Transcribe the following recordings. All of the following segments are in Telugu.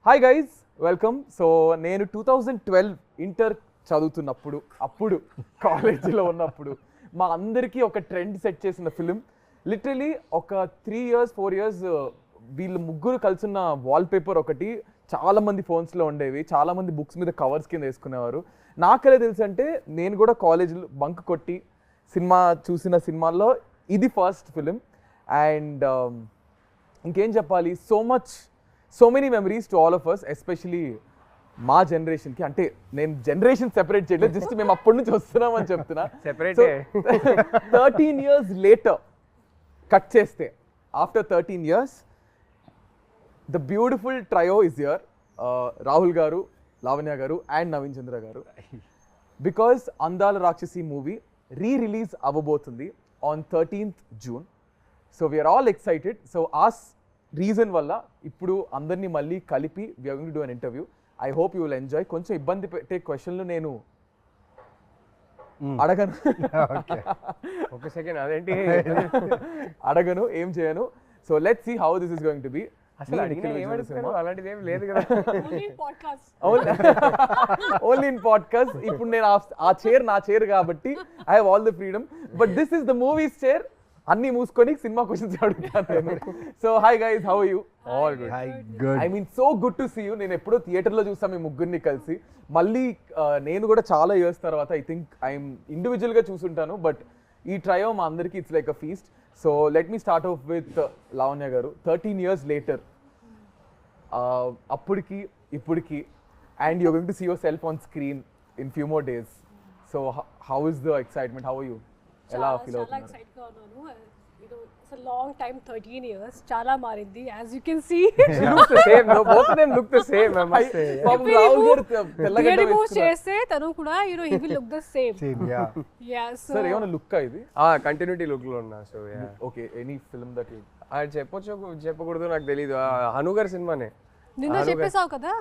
Hi guys, welcome. సో నేను 2012 ఇంటర్ చదువుతున్నప్పుడు, అప్పుడు కాలేజీలో ఉన్నప్పుడు మా అందరికీ ఒక ట్రెండ్ సెట్ చేసిన ఫిలిం. లిటరలీ ఒక 3 years 4 years వీళ్ళు ముగ్గురు కలిసిన వాల్పేపర్ ఒకటి చాలా మంది ఫోన్స్లో ఉండేవి, చాలా మంది బుక్స్ మీద కవర్స్ కింద వేసుకునేవారు. నాకెలా తెలుసు అంటే నేను కూడా కాలేజీలో బంక్ కొట్టి సినిమా చూసిన సినిమాల్లో ఇది ఫస్ట్ ఫిలిం. అండ్ ఇంకేం చెప్పాలి, so many memories to all of us, especially మా జనరేషన్కి. అంటే నేను జనరేషన్ సెపరేట్ చేయలేదు, జస్ట్ మేము అప్పటి నుంచి వస్తున్నామని చెప్తున్నా. 13 years later కట్ చేస్తే, after 13 years the beautiful trio is here. Rahul garu, Lavanya garu and Naveen చంద్ర గారు. బికాస్ అందాల రాక్షసి మూవీ రీ-రిలీజ్ అవ్వబోతుంది on 13th June. So we are all excited. So ఆ రీజన్ వల్ల ఇప్పుడు అందరినీ మళ్ళీ కలిపి we are going to do an interview. I hope you will enjoy. కొంచెం ఇబ్బంది పెట్టే క్వశ్చన్లు నేను అడగను, ఒక సెకండ్ అదేంటి అడగను, ఏం చేయను. So let's see how this is going to be. అసలు అలాంటిది ఏం లేదు కదా, ఓన్లీ ఇన్ పాడ్కాస్ట్. ఇప్పుడు నేను ఆ చైర్ నా చైర్ కాబట్టి I have all the freedom, but this is the movies chair. అన్ని మూసుకొని సినిమా క్వశ్చన్స్ అడుగుతాను. So hi guys, how are you? All good. I mean so good to see you. నేను ఎప్పుడో థియేటర్లో చూస్తాను మీ ముగ్గురిని కలిసి. మళ్ళీ నేను కూడా చాలా ఇయర్స్ తర్వాత ఐ థింక్ ఐఎమ్ ఇండివిజువల్గా చూసుంటాను, బట్ ఈ ట్రయో మా అందరికీ it's like a feast. So let me start off with Lavanya garu. 13 years later, అప్పటికి ఇప్పటికి, and you're going to see yourself on screen in few more days. So how is the excitement? How are you? ఎలా ఫీల్ అవుతున్నారు? చాలా ఎక్సైట్ గా ఉన్నాను. It's a long time, 13 years. చాలా మారింది, as you can see. She looks the same. No, both of them look the same, I must say. Rahul గారు తెల్లగడ్డ remove చేస్తే తను కూడా he will look the same. Yeah, so sir ఏమైనా లుక్ ఇది? కంటిన్యూటీ లుక్ లో ఉన్నా. So okay, any film that you చెప్పొచ్చు చెప్పకూడదు నాకు తెలీదు. హను గారి సినిమానే నిన్న చెప్పేసావు కదా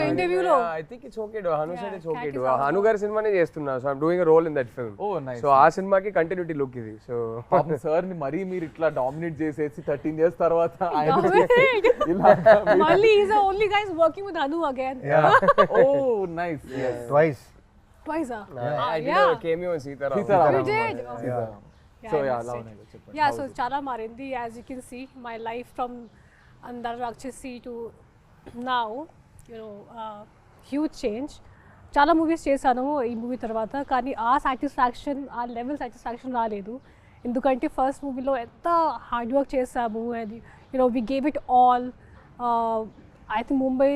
ఇంటర్వ్యూలో. I think it's okay do. Hanu side it's okay do. Hanu garu సినిమానే చేస్తున్నా. So I am doing a role in that film. Oh nice. So ఆ సినిమాకి కంటిన్యూటీ లుక్ ఇది. సో పాపం సార్ ని మరీ మీరు ఇట్లా డామినేట్ చేసేసి 13 years తర్వాత మళ్ళీ is the only guys working with Hanu again. Oh nice. Twice. I did a cameo in Sitaram. You did? So yeah, Lavanya గారు చెప్పండి. Yeah, so చాలా మారింది, as you can see. My life from Andala Rakshasi to now, huge change. చాలా మూవీస్ చేశాను ఈ మూవీ తర్వాత, కానీ ఆ సాటిస్ఫాక్షన్, ఆ లెవెల్ సాటిస్ఫాక్షన్ రాలేదు. ఎందుకంటే ఫస్ట్ మూవీలో ఎంత హార్డ్ వర్క్ చేసాము, and we gave it all. I think Mumbai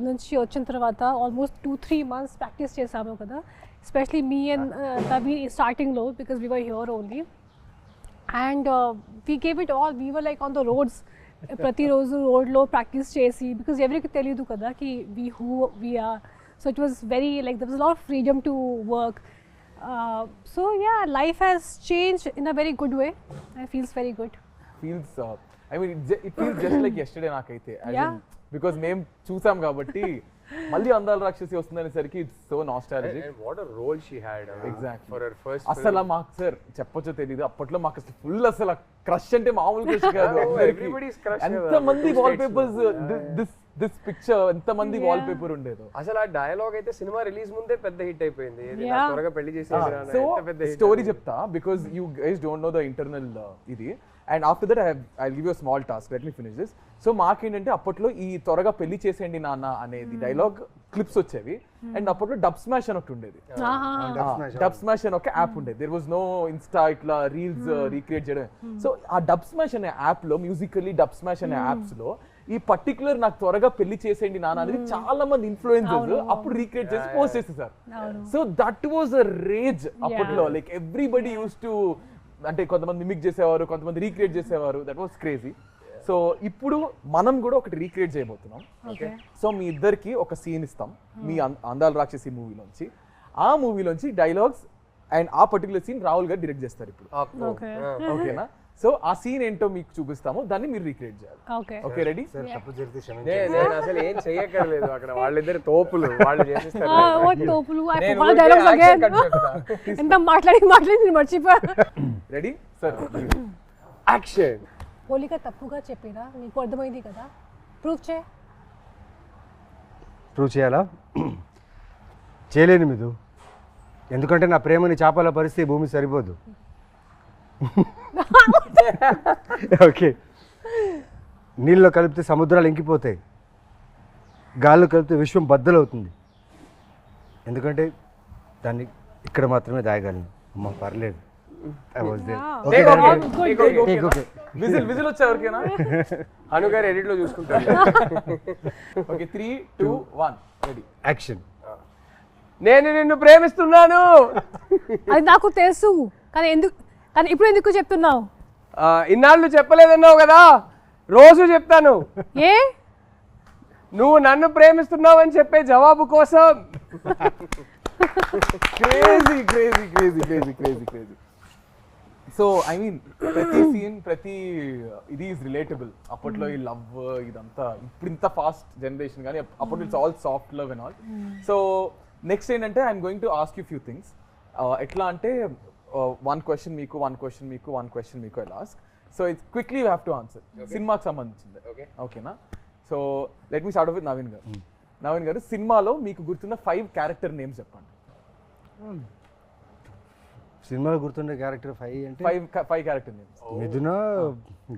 నుంచి వచ్చిన తర్వాత ఆల్మోస్ట్ 2-3 months ప్రాక్టీస్ చేసాము కదా, ఎస్పెషలీ మీ అండ్ నవీన్ స్టార్టింగ్లో, because we were here only. And we gave it all. We were like on the roads, ప్రతిరోజు రోడ్లో ప్రాక్టీస్ చేసి, బికాస్ ఎవరికి తెలియదు కదా కి we are. So it was very like there was lot of freedom to work. So yeah, life has change in a very good way. I feels very good. Feels I mean it feels just like yesterday నాకైతే, బికాస్ మేము చూసాం కాబట్టి. మళ్ళీ అందాల రాక్షసి వస్తుందనేసరికి it's so nostalgic. And what a role she had. Exactly. For her first అసలు మాకు సార్ చెప్పొచ్చో తెలీదు, అప్పట్లో మాకు అసలు ఫుల్ అసలు క్రష్ అంటే మామూలు క్రష్ కాదు. Everybody's crush. ఎంతమంది వాల్ పేపర్స్, దిస్ పిక్చర్ ఎంతమంది వాల్ పేపర్ ఉండేదో. అసలు ఆ డైలాగ్ అయితే సినిమా రిలీజ్ ముందే పెద్ద హిట్ అయిపోయింది. త్వరగా పెళ్లి చేసి సో స్టోరీ చెప్తా, because you guys don't know the internal ఇది. And after that I give you small task, let me finish this. So మాకేంటంటే అప్పట్లో ఈ త్వరగా పెళ్లి చేసేయండి నాన్న అనేది డైలాగ్ క్లిప్స్ వచ్చేవి. అండ్ అప్పట్లో డబ్ స్మాష్ అని ఒకటి ఉండేది. డబ్ స్మాష్ అని ఒక యాప్ ఉండేది. దేర్ వాజ్ నో ఇన్స్టా ఇట్లా రీల్స్ రీక్రియేట్ చేయడం. సో ఆ డబ్ స్మాష్ అనే యాప్ లో, మ్యూజికల్లీ డబ్ స్మాష్ అనే యాప్స్ లో ఈ పర్టికులర్ నాకు త్వరగా పెళ్లి చేసేయండి నాన్న అనేది చాలా మంది ఇన్ఫ్లుయెన్సర్స్ అప్పుడు రీక్రియేట్ చేసి పోస్ట్ చేసేసారు. So that was a rage అప్పట్లో. లైక్ ఎవ్రీబడి యూస్ టు, అంటే కొంతమంది మిమిక్ చేసేవారు, కొంతమంది రీక్రియేట్ చేసేవారు. That was crazy. సో ఇప్పుడు మనం కూడా ఒకటి రీక్రియేట్ చేయబోతున్నాం. సో మీ ఇద్దరికి ఒక సీన్ ఇస్తాం మీ అందాల రాక్షసి మూవీలోంచి. ఆ మూవీలోంచి డైలాగ్స్ అండ్ ఆ పర్టికులర్ సీన్ రాహుల్ గారు డైరెక్ట్ చేస్తారు ఇప్పుడు. ఓకేనా? సో ఆ సీన్ ఏంటో మీకు చూపిస్తాము, దాన్ని మీరు రీక్రియేట్ చేయాలి. Okay, ready? నేను అసలు ఏం చెయ్యక్కర్లేదు, అక్కడ వాళ్ళిద్దరు తోపులు, వాళ్ళు చేసేస్తారు. ఎంత మాట్లాడి మర్చిపోయా. Ready sir? యాక్షన్. పోలిక తప్పుగా చెప్పినా నీకు అర్థమైంది కదా, ప్రూఫ్ చే. ప్రూవ్ చేయాలా? చేయలేను మీరు, ఎందుకంటే నా ప్రేమని చేపల పరిస్థితి భూమి సరిపోదు. ఓకే, నీళ్ళలో కలిపితే సముద్రాలు ఇంకిపోతాయి, గాల్లో కలిపితే విశ్వం బద్దలవుతుంది, ఎందుకంటే దాన్ని ఇక్కడ మాత్రమే దాయగలను. అమ్మ పర్లేదు. విజిల్ వచ్చా ఎవరికైనా? హను గారు ఎడిట్ లో చూసుకుంటారు. Okay 3, 2, 1 ready action. నేను నిన్ను ప్రేమిస్తున్నాను. అది నాకు తెలుసు, కానీ ఇప్పుడు ఎందుకు చెప్తున్నావు? ఇన్నాళ్ళు చెప్పలేదన్నావు కదా, రోజు చెప్తాను. ఏ? నువ్వు నన్ను ప్రేమిస్తున్నావు అని చెప్పే జవాబు కోసం. Crazy crazy crazy crazy crazy crazy. So I mean ప్రతి సీన్ ప్రతి ఇది ఈజ్ రిలేటబుల్. అప్పట్లో ఈ లవ్ ఇదంతా, ఇప్పుడు ఇంత ఫాస్ట్ జనరేషన్ కానీ అప్పట్లో it's all soft love and all. So next ఏంటంటే I'm going to ask you few things. ఎట్లా అంటే 1 question మీకు, 1 question మీకు, 1 question మీకు I ask. So it's quickly you have to answer. సినిమాకి సంబంధించింది. ఓకేనా? So let me start off with Naveen గారు. నవీన్ గారు, సినిమాలో మీకు గుర్తున్న 5 క్యారెక్టర్ నేమ్స్ చెప్పండి. సినిమాలో గుర్తుండే క్యారెక్టర్ 5 అంటే 5 క్యారెక్టర్ నేమ్స్. మిథున,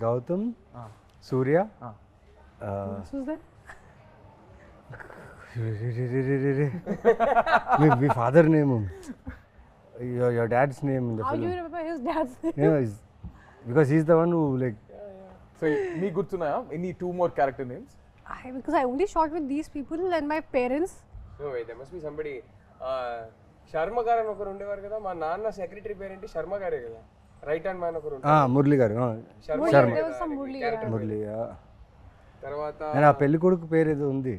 గౌతమ్, సూర్య, మీ father name, your dad's name in the How film. do you remember his dad's name? Yeah, because he's the one who like. So మీకు గుర్తున్నాయా any 2 more character names? Because I only shot with these people and my parents. No wait, there must be somebody. Sharma గారు అని ఒకరు ఉండేవారు కదా, మా నాన్న సెక్రటరీ పేరేంటి? శర్మ గారే కదా, రైట్ హ్యాండ్ మ్యాన్ ఒకరు ఉంటారు. మురళి గారు. Sharma. There was some Murali. తర్వాత నేను ఆ పెళ్లి కొడుకు పేరు ఏదో ఉంది.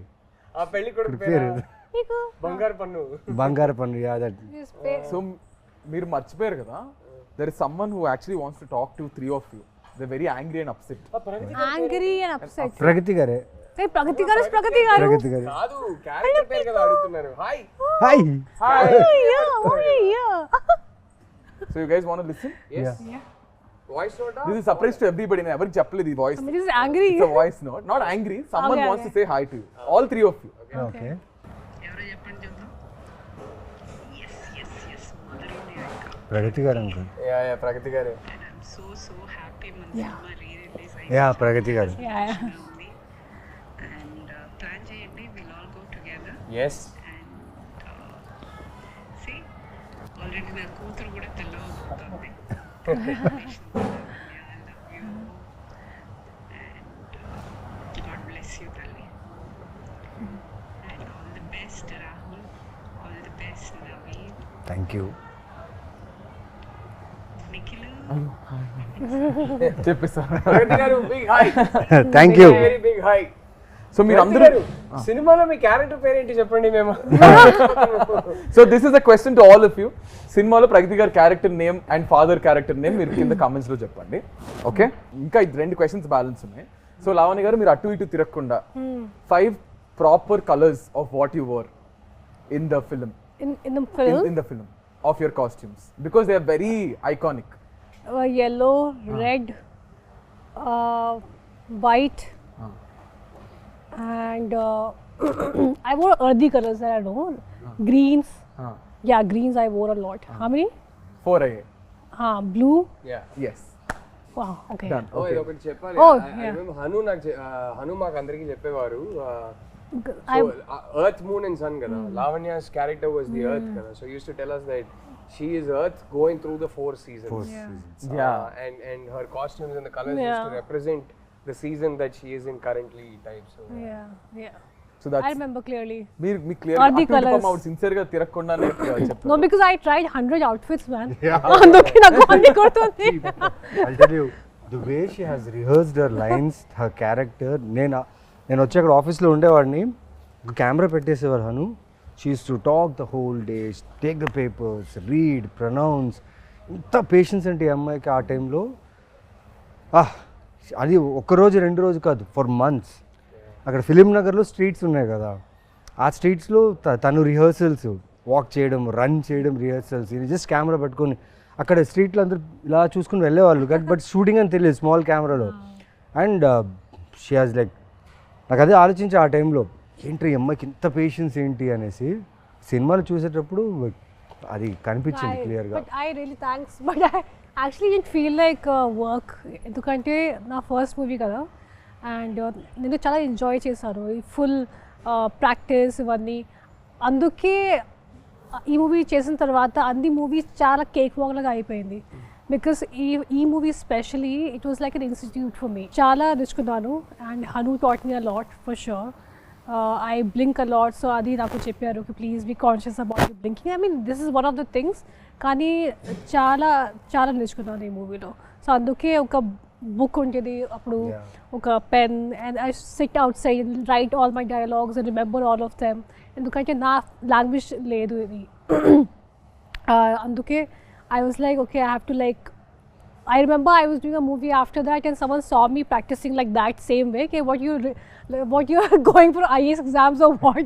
ఆ పెళ్లి కొడుకు పేరు బంగారు పన్ను. బంగారు పన్ను. Yeah that. సో మీరు మర్చిపోయారు కదా, there is someone who actually wants to talk to 3 of you. They're very angry and upset. Angry and upset. ప్రగతి గారే. Hey, Pragati garu is Pragati garu. ప్రగతి గారు. కాదు, క్యారెక్టర్ పేరు కదా అడుగుతున్నారు. Hi hi. Yeah. So you guys want to listen? yes voice note. This is surprise to everybody. నేను ఎవరికి చెప్పలేదు ఈ voice. This is angry. It's a voice note, not angry. Someone Okay, wants okay. to say hi to you. All 3 of you. Okay. ప్రగతి గారు అంకుల్. యా ప్రగతి గారు. యా ప్రగతి గారు. Yeah. yes ఆల్రెడీ నా కూతురు కూడా తెల్లవబోతుంది. God bless you, Tali. And all the best, Rahul. All the best, Naveen. Thank you. Nikhilu. చెప్పేసా? ప్రగతి గారు big hi. Thank you. Very big hi. So మీరు అందరూ సినిమాలో మీ క్యారెక్టర్ పేరేంటి చెప్పండి మేము. So this is a question to all of you. సినిమాలో ప్రగతి గారి character name and father character name మీరు కింద కామెంట్స్ లో చెప్పండి. ఓకే, ఇంకా 2 questions బ్యాలెన్స్ ఉన్నాయి. సో లావణ్య గారు, మీరు అటు ఇటు తిరగకుండా 5 proper colours of what you wore in the film. In the film, in the film of your costumes, because they are very iconic. Yellow, red, white, and I wore earthy colors that I know. Greens. Yeah, greens I wore a lot. How many? 4 అయ్యాయి. Blue. Yeah Yes. Wow. Okay. Done. ఓ Okay. ఇది ఒకటి చెప్పాలి. Oh, I yeah. remember Hanu నాకు హను మాకు అందరికీ చెప్పేవారు. I earth moon and sun కదా, Lavanya's character was the earth కదా, so used to tell us that she is earth going through the 4 seasons. Yeah. And her costumes and the colors used to Yeah. represent the season that she is in currently type. So yeah. So that's I remember clearly. మీరు మీ clear Or the colours. Sincere గా తిరగకుండానే చెప్పారు. No, because I tried 100 outfits, man. అందుకే నాకు అన్ని కొడుతుంది. I'll tell you, the way she has rehearsed her lines, her character. నేను వచ్చి అక్కడ ఆఫీస్లో ఉండేవాడిని, కెమెరా పెట్టేసేవారు Hanu. She used to talk the whole day, take the papers, read, pronounce. ఇంత పేషెన్స్ అంటే ఈ అమ్మాయికి ఆ టైంలో. అది ఒక్కరోజు 2 రోజు కాదు, ఫర్ మంత్స్. అక్కడ ఫిలిం నగర్లో స్ట్రీట్స్ ఉన్నాయి కదా, ఆ స్ట్రీట్స్లో తను రిహర్సల్స్, వాక్ చేయడం, రన్ చేయడం, రిహర్సల్స్. ఇది జస్ట్ కెమెరా పట్టుకొని అక్కడ స్ట్రీట్లో అందరూ ఇలా చూసుకుని వెళ్ళేవాళ్ళు, బట్ షూటింగ్ అని తెలియదు స్మాల్ కెమెరాలో. అండ్ షీ హాజ్ లైక్, నాకు అదే ఆలోచించి ఆ టైంలో ఏంటి ఈ అమ్మాయికి ఇంత పేషెన్స్ ఏంటి అనేసి సినిమాలు చూసేటప్పుడు అది కనిపించింది క్లియర్గా. But I really thanks but I actually it feel like work, ఎందుకంటే నా ఫస్ట్ మూవీ కదా అండ్ నేను చాలా ఎంజాయ్ చేశాను ఈ ఫుల్ ప్రాక్టీస్ ఇవన్నీ. అందుకే ఈ మూవీ చేసిన తర్వాత అన్ని మూవీస్ చాలా కేక్ వాక్ లాగా అయిపోయింది. బికాస్ ఈ movie specially it was like an institute for me. చాలా నేర్చుకున్నాను and Hanu taught me a lot for sure. I blink a lot, so అది నాకు చెప్పారు please be conscious about you blinking. I mean this is one of the things. కానీ చాలా చాలా నేర్చుకున్నాను ఈ మూవీలో. సో అందుకే ఒక బుక్ ఉంటుంది అప్పుడు, ఒక pen, and I SIT out side right all my dialogues and remember all of them. ఎందుకంటే నా లాంగ్వేజ్ లేదు ఇది. అందుకే I was like, okay, I have to like, I remember I was doing a movie after that and someone saw me practicing like that same way. Okay, what you are going for IAS exams or what?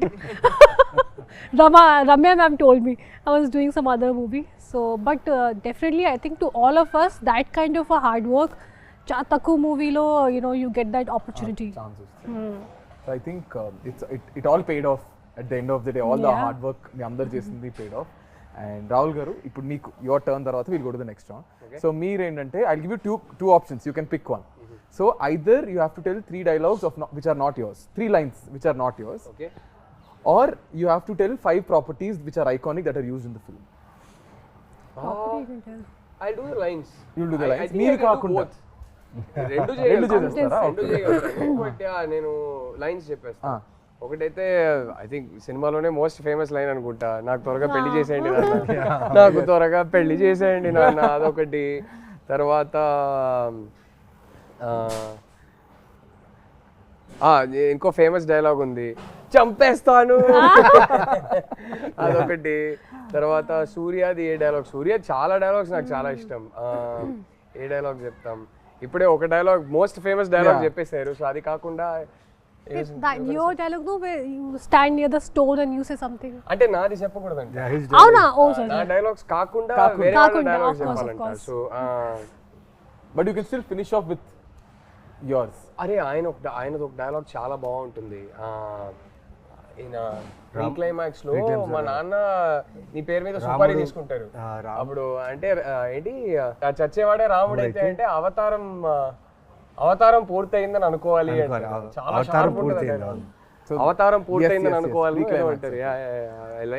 Ramya ma'am told me I was doing some other movie. So, but definitely I think to all of us, that kind of a hard work, Takku movie lo, you know, you get that opportunity. So I think it all paid off at the end of the day. All the hard work మీ అందరు చేసింది paid off. And Rahul garu, ఇప్పుడు మీకు యువర్ టర్న్ తర్వాత will go to the next round. So మీరు ఏంటంటే I give you two options, you can pick one. So either you have to tell 3 dialogues which are not yours, 3 lines which are not yours, Okay. or you have to tell 5 properties which are iconic that are used in the film. Property you can tell. I'll do the lines. You'll do the I lines. think మీరు I can do కాకుండా both. రెండు చేసేస్తారా? చేయగలుగుతాను. బట్ నేను లైన్స్ చెప్పేస్తాను. ఒకటైతే ఐ థింక్ సినిమాలోనే మోస్ట్ ఫేమస్ లైన్ అనుకుంటా, నాకు త్వరగా పెళ్లి చేసేయండి నాన్న, నాకు త్వరగా పెళ్లి చేసేయండి నాన్న, అదొకటి. తర్వాత ఇంకో ఫేమస్ డైలాగ్ ఉంది, చంపేస్తాను, అదొకటి. తర్వాత సూర్యది ఏ డైలాగ్, సూర్య చాలా డైలాగ్స్ నాకు చాలా ఇష్టం. ఏ డైలాగ్ చెప్తాం, ఇప్పుడే ఒక డైలాగ్ మోస్ట్ ఫేమస్ డైలాగ్ చెప్పేశారు. సో అది కాకుండా That your dialogue, no, where you stand near the stone and you say something. అంటే నాది చెప్పకూడదండి. అవునా? ఓ సారీ. నా డైలాగ్స్ కాకుండా వేరే వాళ్ళ డైలాగ్స్ చెప్పాలంట. So but you can still finish off with yours. అరే ఆయనది ఒక డైలాగ్ చాలా బాగుంటుంది. ఈయన క్లైమాక్స్ లో మా నాన్న నీ పేరు మీద సుపారీ తీసుకుంటారు. అప్పుడు అంటే ఏంటి, చచ్చేవాడే రాముడు అయితే అంటే అవతారం పూర్తయిందని అనుకోవాలి. అవతారం పూర్తయిందని అనుకోవాలి అంటారు.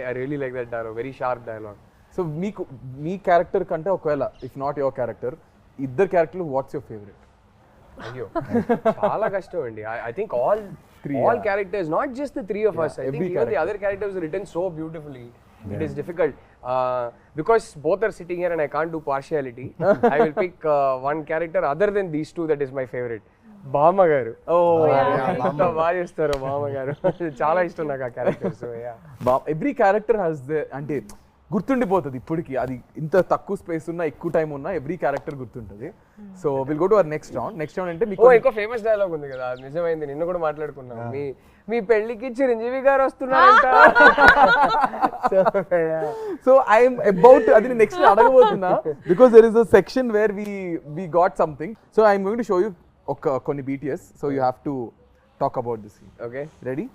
I really like that dialogue, very sharp dialogue. So మీకు మీ క్యారెక్టర్ కంటే ఒకవేళ ఇఫ్ నాట్ యువర్ క్యారెక్టర్, ఇద్దరు క్యారెక్టర్లు వాట్స్ యువర్ ఫేవరెట్? అయ్యో చాలా కష్టం అండి. I think all characters, not just the 3 of us. I think even the other characters are written so beautifully. It is difficult because both are sitting here and I can't do partiality. I will pick one character other than these 2 that is my favorite. బామ్మ గారు. ఎంత బాగా చేస్తారు బామ్మ గారు, చాలా ఇష్టం నాకు ఆ character. So every character has the, అంటే గుర్తుండిపోతుంది ఇప్పటికి. అది ఇంత తక్కువ స్పేస్ ఉన్నా ఎక్కువ టైం ఉన్నా ఎవ్రీ క్యారెక్టర్ గుర్తుంటుంది. So will go to our next round. Next round అంటే మీకు ఇంకో ఫేమస్ డైలాగ్ ఉంది కదా, నిజమైంది, నిన్న కూడా మాట్లాడుకున్నాం. మీ పెళ్లికి చిరంజీవి గారు వస్తున్నారంట. సో ఐఎమ్ అబౌట్ అది నెక్స్ట్ అడగబోతున్నా, because there is a section where we got something. So I'm going to show you కొన్ని BTS. So you have to talk about this. Okay, ready?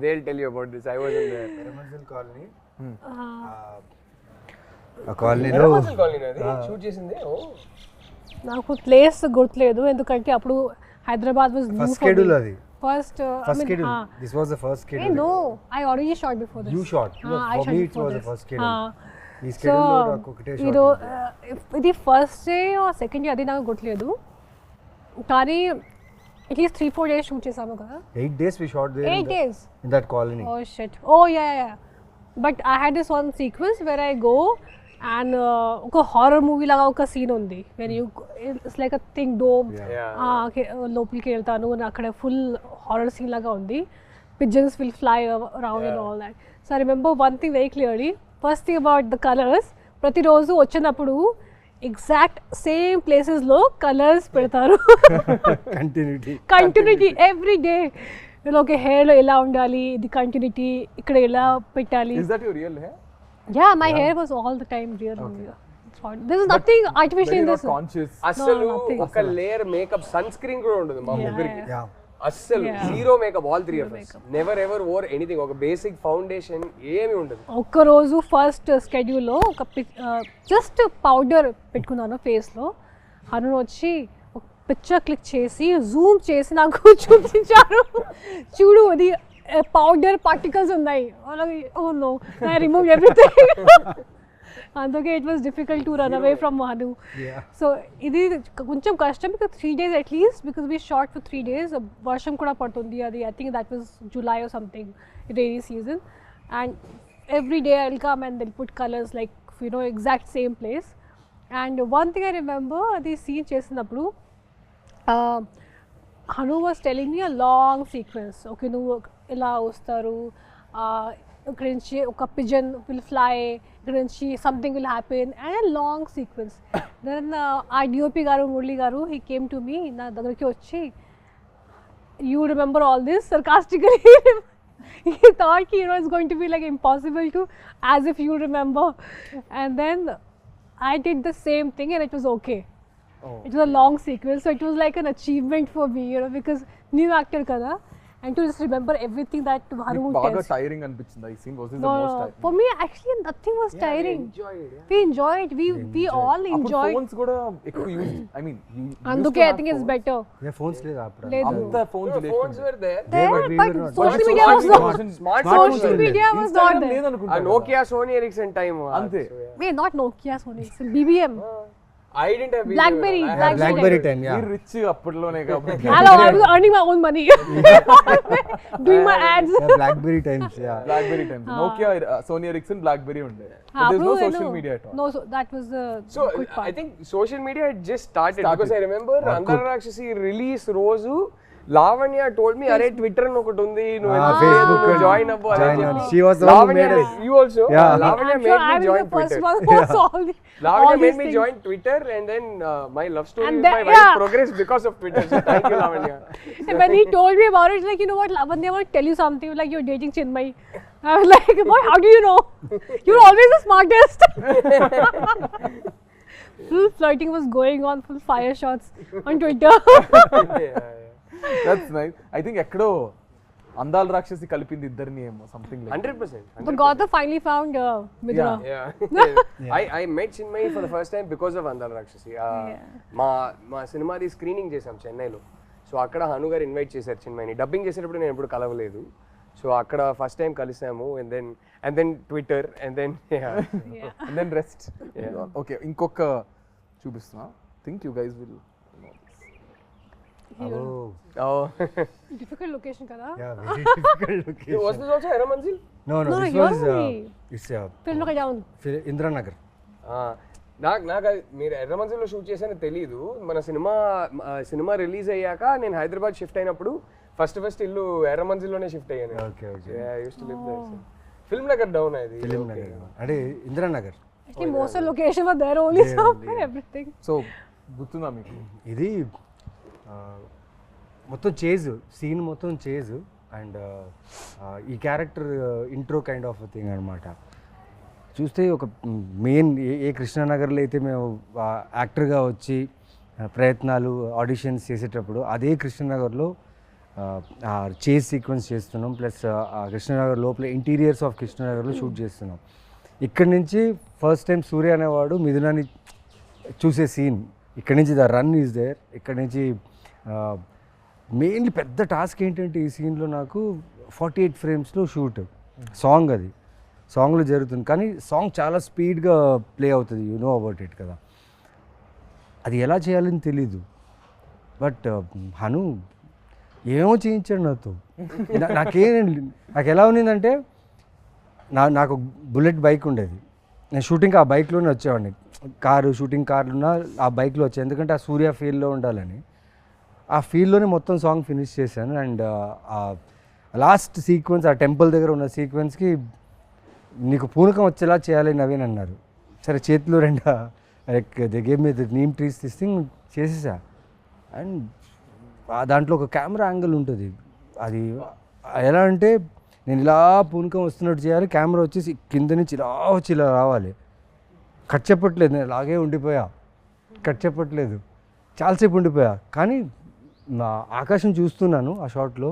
They'll tell you about this. I was in the Permanent colony. ఆ కాలనీలో షూట్ చేసింది. నాకు ప్లేస్ గుర్తులేదు, ఎందుకంటే అప్పుడు Hyderabad was new first schedule అది. First schedule. This was the first schedule. No, I already shot before this. You shot. I For me it was the first schedule. ఈ So, schedule లో నాకు ఒకటే షాట్. ఇది ఫస్ట్ డే సెకండ్ డే అది నాకు గుర్తులేదు, కానీ అట్లీస్ట్ 3-4 days షూట్ చేసాము కదా. 8 days we shot there. 8 days in that colony. Oh shit. Oh yeah. But I had this one sequence where I go and ఒక హారర్ మూవీ లాగా ఒక సీన్ ఉంది, when you it's like a thing dome. లోపలికి వెళ్తాను అక్కడ ఫుల్ హారర్ సీన్ లాగా ఉంది. Pigeons will fly around and all that. So I remember one thing very clearly. First thing about the colors, ప్రతిరోజు వచ్చినప్పుడు ఎగ్జాక్ట్ సేమ్ ప్లేసెస్లో కలర్స్ పెడతారు. Continuity every day. ఓకే, హెయిర్లో ఎలా ఉండాలి, ఇది కంటిన్యూటీ, ఇక్కడ ఎలా పెట్టాలి. Is that your real hair? Yeah, my hair was all the time real. There is nothing artificial Very in not this. conscious. అసలు nothing. ఒక లేయర్ మేకప్ సన్ స్క్రీన్ కూడా ఉండదు మా ముగ్గురికి యా అస్సలు Yeah. Zero makeup all three of us never ever or anything ఒక బేసిక్ ఫౌండేషన్ ఏమీ ఉండదు ఒక్కరోజు ఫస్ట్ స్కెడ్యూల్లో ఒక జస్ట్ పౌడర్ పెట్టుకున్నాను ఫేస్లో. హను వచ్చి ఒక పిక్చర్ క్లిక్ చేసి జూమ్ చేసి నాకు చూపించారు, చూడు అది పౌడర్ పార్టికల్స్ ఉన్నాయి. Oh no I remove everything. అందుకే it was difficult to run away from Hanu. So ఇది కొంచెం కష్టం, because 3 days at least, because we shot for 3 days. వర్షం కూడా పడుతుంది, అది I think that was July or something, rainy season. And every day I'll come and they'll put colours like exact same place. And one thing I remember, అది సీన్ చేసినప్పుడు Hanu was telling me a long sequence. Okay నువ్వు ఇలా వస్తారు, ఇక్కడ నుంచి ఒక పిజన్ విల్ ఫ్లై, ఇక్కడ నుంచి something will happen, and long sequence. Then ఆ డిఓపి గారు మురళి గారు హీ కేమ్ టు మీ, నా దగ్గరికి వచ్చి, you remember all this sarcastically. He thought it's going to be like impossible to, as if you remember. And then I did the same thing and it was okay. It was a long sequence, so it was like an achievement for me, because new actor kada, and to just remember everything that Haru బాగా tells. టైరింగ్ అనిపించింది ఈ scene. Was this the No, most no, tiring? for me actually nothing was tiring. We enjoyed. We all enjoyed. Phones కూడా ఎక్కువ యూజ్, ఐ మీన్ అందుకే I think it's better. Yeah phones లేదు అప్పుడు లేదు. అంత phones phones were there There, but we but were not. social But media was smartphones- not. smartphones Social were media was not there. లేదనుకుంటా. నోకియా సోనీ ఎరిక్సన్ టైమ్ అంతే. Wait, not Nokia, Sony, it's BBM. I didn't have Blackberry, I had Blackberry. Blackberry time yeah మీరు రిచ్ అప్పట్లోనే కాబట్టి. Hello, I was earning my own money, doing my ads. BlackBerry times yeah BlackBerry times, Nokia, Sony Ericsson, BlackBerry ఉండే. हाँ, There's no bro, social no. media at all. No, so that was the So good part. I think social media had just started. Because I remember Andala Rakshasi release రోజు Lavanya told me, "Arey Twitter అని ఒకటి ఉంది, నువ్వు Facebook జాయిన్ అవ్వు" అని join చెప్పి. she was the one who Lavanya, made us. you also? Yeah. Lavanya I'm made sure me I was join the first Twitter. one who saw all Lavanya made these me things. join Twitter, and then my love story And with then- my wife yeah. progressed because of Twitter. So thank you, Lavanya. And when he told me about it, like, you know what, Lavanya, I want to tell you something, like you're dating Chinmay. I was like, boy, how do you know? You're always the smartest. Full flirting was going on, full fire shots on Twitter. Yeah. That's nice. I think ఎక్కడో అందాల రాక్షసి కలిపింది ఇద్దరిని ఏమో, something like 100%. But Gautam finally found Midra. Yeah. I met Chinmay for the first time because of Andala Rakshasi. మా సినిమాది స్క్రీనింగ్ చేసాం చెన్నైలో. సో అక్కడ హను గారు ఇన్వైట్ చేశారు చిన్మయిని. డబ్బింగ్ చేసేటప్పుడు నేను ఎప్పుడు కలవలేదు. సో అక్కడ ఫస్ట్ టైం కలిసాము. And then Twitter and then and then rest. Okay, ఇంకొక చూపిస్తున్నా. Think you guys will Difficult location kada. Yeah very difficult location was this also Erramanzil? No No, this you're was only- it's Film look down. Indranagar. నాకు మీరు ఎర్రమంజిల్లో షూట్ చేశానో తెలీదు. మన సినిమా రిలీజ్ అయ్యాక నేను హైదరాబాద్ షిఫ్ట్ అయినప్పుడు ఫస్ట్ ఇల్లు ఎర్రమంజిల్లోనే షిఫ్ట్ అయ్యాను. Okay okay film Nagar down అది. ఫిలిం నగర్ అంటే Indranagar. Actually, most of the location were there only, so everything. So గుర్తుందా మీకు? ఇది మొత్తం చేజ్ సీన్ మొత్తం చేజ్ అండ్ ఈ character intro kind of thing అనమాట. చూస్తే ఒక మెయిన్ ఏ కృష్ణానగర్లో అయితే మేము యాక్టర్గా వచ్చి ప్రయత్నాలు ఆడిషన్స్ చేసేటప్పుడు అదే కృష్ణానగర్లో చేజ్ సీక్వెన్స్ చేస్తున్నాం. ప్లస్ కృష్ణానగర్ లోపల ఇంటీరియర్స్ ఆఫ్ కృష్ణానగర్లో షూట్ చేస్తున్నాం. ఇక్కడి నుంచి ఫస్ట్ టైం సూర్య అనేవాడు మిథునాన్ని చూసే సీన్. ఇక్కడి నుంచి ద రన్ ఈజ్ దేర్. ఇక్కడి నుంచి మెయిన్లీ పెద్ద టాస్క్ ఏంటంటే ఈ సీన్లో నాకు 48 ఫ్రేమ్స్లో షూట్. సాంగ్ అది సాంగ్లో జరుగుతుంది, కానీ సాంగ్ చాలా స్పీడ్గా ప్లే అవుతుంది. యు నో అబౌట్ ఇట్ కదా. అది ఎలా చేయాలని తెలీదు. బట్ హను ఏమో చేయించాడు నాతో. నాకు ఎలా ఉన్నిందంటే నాకు బుల్లెట్ బైక్ ఉండేది. నేను షూటింగ్ ఆ బైక్లోనే వచ్చేవాడిని. షూటింగ్ కార్లున్నా ఆ బైక్లో వచ్చాను, ఎందుకంటే ఆ సూర్య ఫీల్డ్లో ఉండాలని. ఆ ఫీల్డ్లోనే మొత్తం సాంగ్ ఫినిష్ చేశాను. అండ్ లాస్ట్ సీక్వెన్స్ ఆ టెంపుల్ దగ్గర ఉన్న సీక్వెన్స్కి నీకు పూనకం వచ్చేలా చేయాలి నవీన్ అన్నారు. సరే చేతిలో దే గేమ్ మీద నీమ్ ట్రీస్ థింగ్ చేసేసా. అండ్ దాంట్లో ఒక కెమెరా యాంగిల్ ఉంటుంది. అది ఎలా అంటే నేను ఇలా పూనకం వస్తున్నట్టు చేయాలి, కెమెరా వచ్చేసి కింద నుంచి ఇలా వచ్చి ఇలా రావాలి. కట్ చెప్పట్లేదు, నేను అలాగే ఉండిపోయా, కట్ చెప్పట్లేదు, చాలాసేపు ఉండిపోయా. కానీ నా ఆకాశం చూస్తున్నాను ఆ షాట్లో,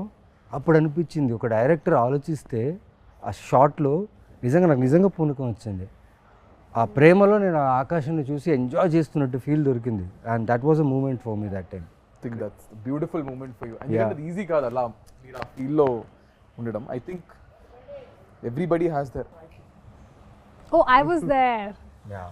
అప్పుడు అనిపించింది ఒక డైరెక్టర్ ఆలోచిస్తే ఆ షాట్లో నాకు నిజంగా పూనకం వచ్చింది. ఆ ప్రేమలో నేను ఆ ఆకాశాన్ని చూసి ఎంజాయ్ చేస్తున్నట్టు ఫీల్ దొరికింది. And that was a moment for me that time. Think that's beautiful moment for you. ఎందుకంటే అది ఈజీ కాదు అలా మీరు ఆ ఫీల్లో ఉండడం. I think everybody has there. Oh, I was there.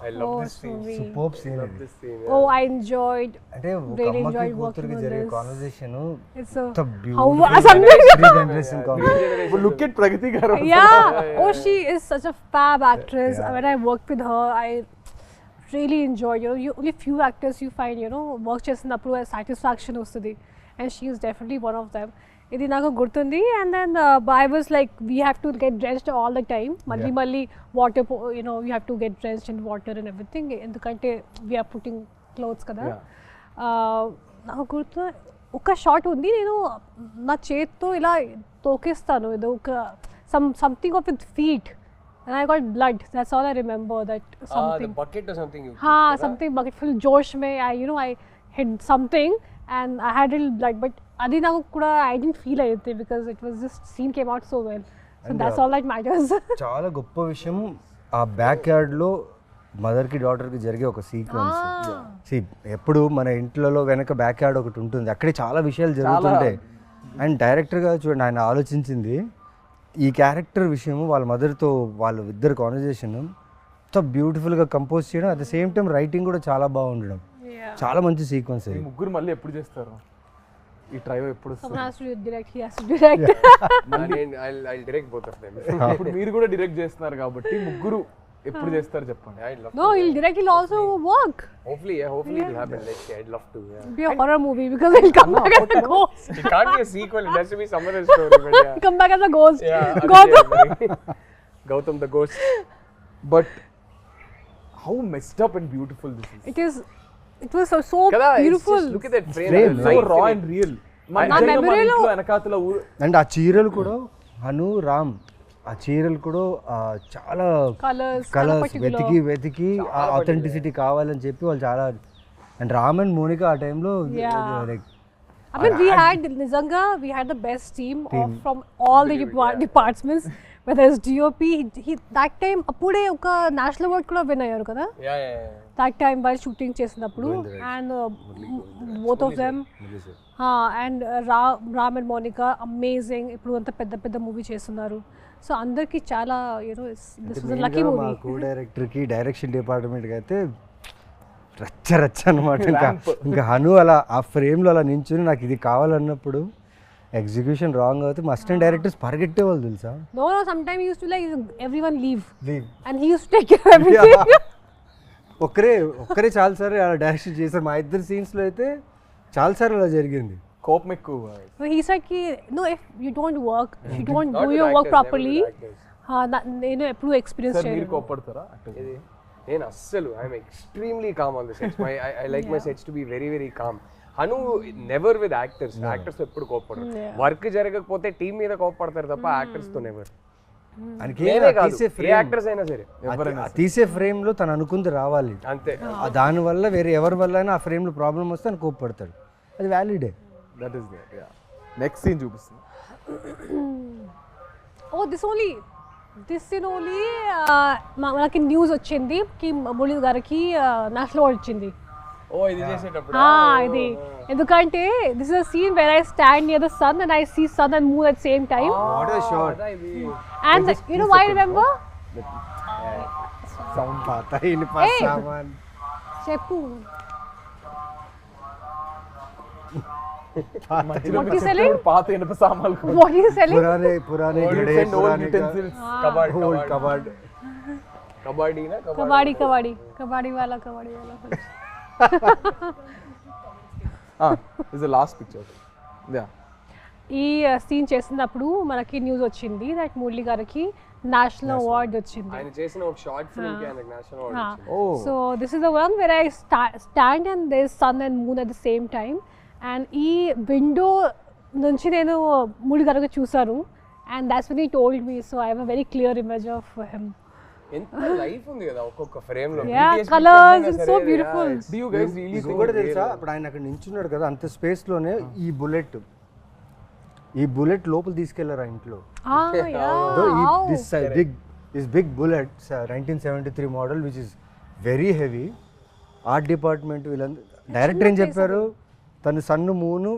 I love Oh, this scene. sweet. Super scene. This scene. Oh, I enjoyed. అంటే ఒక Really అమ్మకి enjoyed కూతురికి working on జరిగే this. Conversation It's a beautiful something. Generation conversation. Look at Pragathi garu. Yeah. Oh, she is such a fab actress. Yeah. When I worked with her, I really enjoyed. You only few actors you find work చేసినప్పుడు satisfaction వస్తుంది, and she is definitely one of them. ఇది నాకు గుర్తుంది. And then I was like, we have to get drenched all the time. మళ్ళీ water, you have to get drenched in water and everything. ఎందుకంటే we are putting clothes కదా. నాకు గుర్తు ఒక షాట్ ఉంది, నేను నా చేత్తో ఇలా తోకేస్తాను, ఏదో ఒక something of with feet, and I got blood. That's all I remember. That something. The bucket or something. Something bucket full josh mein. I hit something and I had a little blood, but adi naku kuda I didn't feel anything because it was just scene came out so well. So And that's all that matters. చాలా గొప్ప విషయం ఆ బ్యాక్ యార్డ్లో మదర్కి డాటర్కి జరిగే ఒక సీక్వెన్స్. ఎప్పుడు మన ఇంట్లలో వెనక బ్యాక్ యార్డ్ ఒకటి ఉంటుంది, అక్కడే చాలా విషయాలు జరుగుతుంటాయి. అండ్ డైరెక్టర్గా చూడండి, ఆయన ఆలోచించింది ఈ క్యారెక్టర్ విషయం, వాళ్ళ మదర్తో వాళ్ళ ఇద్దరు కాన్వర్జేషన్ ఎంత బ్యూటిఫుల్గా కంపోజ్ చేయడం, at the same time writing కూడా చాలా బాగుండడం. చాలా మంచి సీక్వెన్స్ అది. ముగ్గురు మళ్ళీ ఎప్పుడు చేస్తారు ఈ ట్రైవ్? ఎప్పుడు Someone has to direct. He has to direct. I'll direct both of them. ఇప్పుడు మీరు కూడా డైరెక్ట్ చేస్తున్నారు కాబట్టి ముగ్గురు ఎప్పుడు చేస్తారు చెప్పండి. I'd love No, he'll direct. He'll also work. Hopefully it'll happen. Let's see. I'd love to. Yeah. It'll be a horror movie because he'll come back as a ghost. It can't be a sequel. It has to be some other story. But yeah. Come back as a ghost. Yeah. Gautam. Gautam the ghost. But how messed up and beautiful this is. It was so Kada, beautiful. just look at that frame. Frame, So raw and real. మన మెమరీలో వెనకాతల అండ్ ఆ చీరలు కూడా హను రామ్, ఆ చీరలు కూడా చాలా కలర్స్ వెతికి ఆ ఆథెంటిసిటీ కావాలని చెప్పి వాళ్ళు చాలా. అండ్ రామ్ అండ్ మోనిక ఆ టైంలో I mean, we had the best team from all the departments, whether it's DOP, he that time appude oka national award kuda win ayyaru kada. Yeah. That time while shooting chesinappudu, and both of them and Ram and Monica amazing. Ippudu anta pedda movie chestunaru. So andarki chala this was a lucky movie. మా కో డైరెక్టర్ కి డైరెక్షన్ డిపార్ట్మెంట్ కి అయితే రచ్చ అనమాట. ఇంకా హను అలా ఆ ఫ్రేమ్లో అలా నించుని నాకు ఇది కావాలన్నప్పుడు ఎగ్జిక్యూషన్ రాంగ్ అవుతే మా అసిస్టెంట్ డైరెక్టర్స్ పరిగెట్టేవాళ్ళు తెలుసా. No, sometimes he used to like everyone leave. And he used to take care of everything. ఒక్కరే చాలాసార్లు అలా డైరెక్షన్ చేశారు. మా ఇద్దరు సీన్స్లో అయితే చాలాసార్లు అలా జరిగింది. కోపం ఎక్కువ. He said no, if you don't work, if you don't Not do with your work actors, properly, never with actors. నేను ఎప్పుడు ఎక్స్పీరియన్స్ సార్ మీరు చేయలేదు. కోపడతారా? నేను అస్సలు I'm extremely calm on the sets. I like my sets to be very very calm. Hanu never with actors. Actors ఎప్పుడు కోపడరు. వర్క్ జరగకపోతే టీం మీద కోపడతారు తప్ప యాక్టర్స్ తో నెవర్. యాక్టర్స్ అయినా సరే తీసే ఫ్రేమ్ లో తను అనుకుంది రావాలి అంతే. దానివల్ల వేరే ఎవరి వల్ల అయినా ఆ ఫ్రేమ్ లో ప్రాబ్లం వస్తే అని కోపడతాడు. అది వ్యాలిడే. That is there. Yeah. Next scene చూపిస్తుంది. This scene only మనకి న్యూస్ వచ్చింది కి మురళి గారికి నేషనల్ అవార్డ్ వచ్చింది. ఇది చేసేటప్పుడు ఇది ఎందుకంటే this is a scene where I stand near the sun and I see sun and moon at same time. What a shot. And you know why I remember? Sound పాతా ఇన్ పాస్ సామాన్ చెప్పు. What is selling? పాత ఇనుప సామాన్లు. What is selling? పురానే గడే పురానే కబర్డ్ కబడ్డీ వాలా This is the last picture. Yeah. ఈ సీన్ చేసినప్పుడు మనకి న్యూస్ వచ్చింది దట్ మురళి గారికి నేషనల్ అవార్డ్ వచ్చింది. ఆయన చేసిన ఒక షార్ట్ ఫిల్మ్ కి ఆయనకి నేషనల్ అవార్డ్ వచ్చింది. So this is the one where I stand and there is sun and moon at the same time. And ఈ విండో నుంచి నేను మురళి గారికి చూసాను. And that's when he told me. So I have a very clear image of him. ఎంత లైఫ్ ఉంది కదా ఒక్కొక్క ఫ్రేమ్ లో. Yeah, colours, it's so beautiful. Do you guys really think ఇంకోటి తెలుసా, ఇప్పుడు ఆయన అక్కడ నించున్నాడు కదా అంత స్పేస్లోనే ఈ బుల్లెట్ లోపల తీసుకెళ్లారు ఆ ఇంట్లో. This big bullet, 1973 model, which is very heavy. Art department వీళ్ళందరూ డైరెక్టర్ ఏం చెప్పారు, తను సన్ను మూను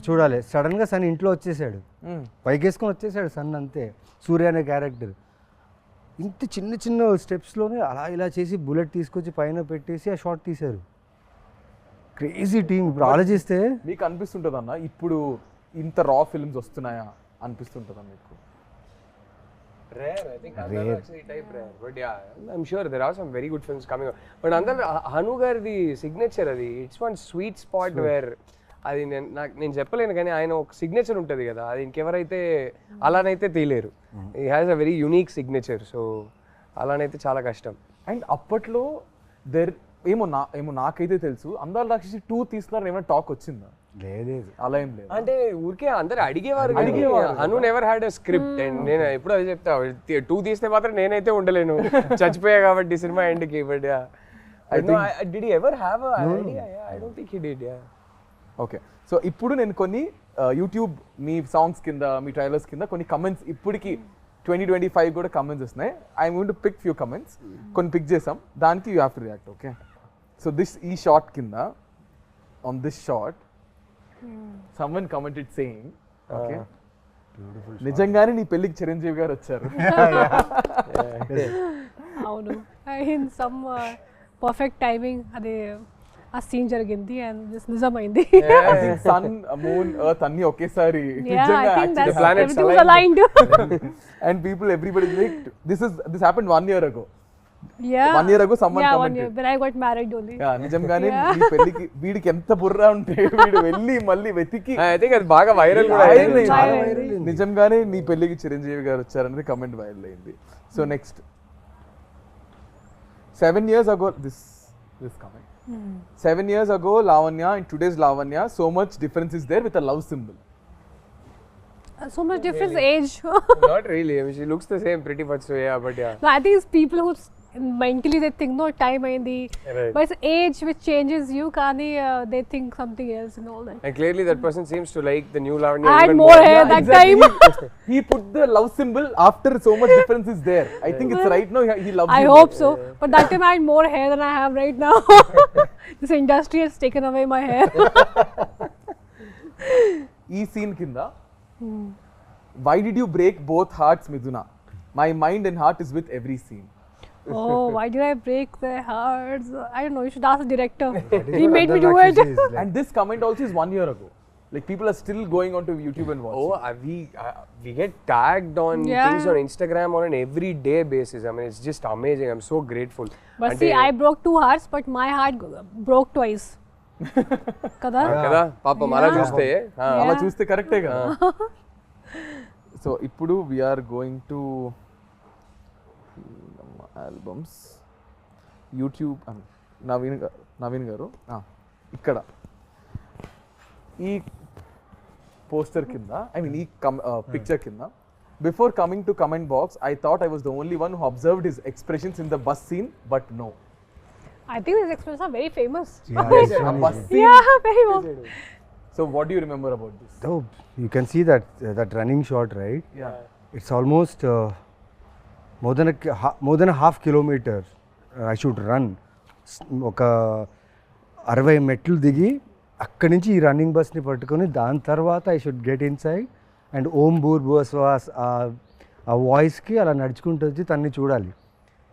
చూడాలి, సడన్గా సన్ ఇంట్లో వచ్చేసాడు, పైకేసుకొని వచ్చేసాడు సన్, అంతే. సూర్య అనే క్యారెక్టర్ ఇంత చిన్న చిన్న స్టెప్స్లోనే అలా ఇలా చేసి బుల్లెట్ తీసుకొచ్చి పైన పెట్టేసి ఆ షాట్ తీశారు. Crazy team. ఇప్పుడు ఆలోచిస్తే మీకు అనిపిస్తుంటుంది అన్న ఇప్పుడు ఇంత రా ఫిల్మ్స్ వస్తున్నాయా అనిపిస్తుంటుందా మీకు? Rare, I think Andala Rakshasi type rare, but yeah, I'm sure there are some very good films coming up. But Andala Hanu gardi signature adi, it's one sweet spot where అది నేను చెప్పలేను కానీ ఆయన ఒక సిగ్నేచర్ ఉంటుంది కదా, అది ఇంకెవరైతే అలానైతే తీయలేరు. He has a very unique signature, so అలానైతే చాలా కష్టం. అండ్ అప్పట్లో ఏమో నాకైతే తెలుసు అందాల రాక్షసి 2 తీస్తున్నారని ఏమైనా టాక్ వచ్చిందా? లేదు, అలా ఏం లేదు. అంటే ఊరికే అందరు అడిగేవారు. Anu never had a script. And నేను ఎప్పుడు అది చెప్తా, 2 తీస్తే మాత్రం నేనైతే ఉండలేను, చచ్చిపోయా కాబట్టి సినిమా ఎండ్కి. But did he ever have a idea? Yeah, I don't think he did. Yeah. Okay, so ఇప్పుడు నేను కొన్ని యూట్యూబ్ మీ సాంగ్స్ కింద మీ ట్రైలర్స్ కింద కొన్ని కమెంట్స్ ఇప్పటికి 2025 కూడా కమెంట్స్ వస్తున్నాయి. I'm going to pick few comments. కొన్ని పిక్ చేసాం, దానికి you have to react. Okay, so ఈ షార్ట్ కింద on this short someone commented saying, okay, నిజంగానే నీ పెళ్ళికి చిరంజీవి గారు వచ్చారు. అవును, ఇన్ సమ్ పర్ఫెక్ట్ టైమింగ్ అదే ఆ సీన్ జరిగింది అండ్ దిస్ నిజమైంది. సన్ మూన్ ఎర్త్ అన్ని ఒకేసారి and people everybody like this happened 1 year ago. Yeah, 1 year ago someone commented. 1 year when I got married only. నిజంగానే నీ పెళ్ళికి వీడికి ఎంత బుర్ర ఉంటే వీడు వెళ్ళి మళ్ళీ వెతికి I think అది బాగా వైరల్ కూడా అయింది. నిజంగానే నీ పెళ్ళికి చిరంజీవి గారు వచ్చారనేది కమెంట్ వైరల్ అయింది. So next 7 years ago this comment. 7 years ago Lavanya and today's Lavanya, so much difference is there with a love symbol. So much difference age. Not really. I mean, she looks the same pretty much, so yeah, but yeah. No, I think it's people who mentally they think no time ayindi, Right. but it's age which changes you, kani they think something else and all that. And clearly that person seems to like the new Lavanya I had even more hair that Exactly. time. He put the love symbol after so much difference is there. I think it's right now he loves I you hope more. so, but that time I had more hair than I have right now. This industry has taken away my hair. ఈ సీన్ కింద why did you break both hearts, Miduna? My mind and heart is with every scene. Oh, why did I break their hearts? I don't know, you should ask the director. He made me do it. And this comment also is 1 year ago. Like people are still going onto YouTube and watching. Oh, we get tagged on things on Instagram on an everyday basis. I mean, it's just amazing. I'm so grateful. But see, I broke 2 hearts, but my heart broke twice. Kada? Kada? Papa, mala chuste. అలా చూస్తే కరెక్టే కదా. సో ఇప్పుడు we are going to albums YouTube Naveen గారు ఇక్కడ ఈ పోస్టర్ కింద ఐ మీన్ ఈ పిక్చర్ కింద before coming to comment box I thought I was the only one who observed his expressions in the bus scene but no. I think these expressions are very famous. Bus scene. Yeah, very famous. So what do you remember about this? Oh, you can see that running shot, right? Yeah. It's almost more than a half kilometer I should run. ఒక 60 మెట్లు దిగి అక్కడి నుంచి ఈ రన్నింగ్ బస్ని పట్టుకొని దాని తర్వాత I should get inside and ఓం భూర్ భువస్వాస్ ఆ వాయిస్కి అలా నడుచుకుంటూ వచ్చి తన్ని చూడాలి.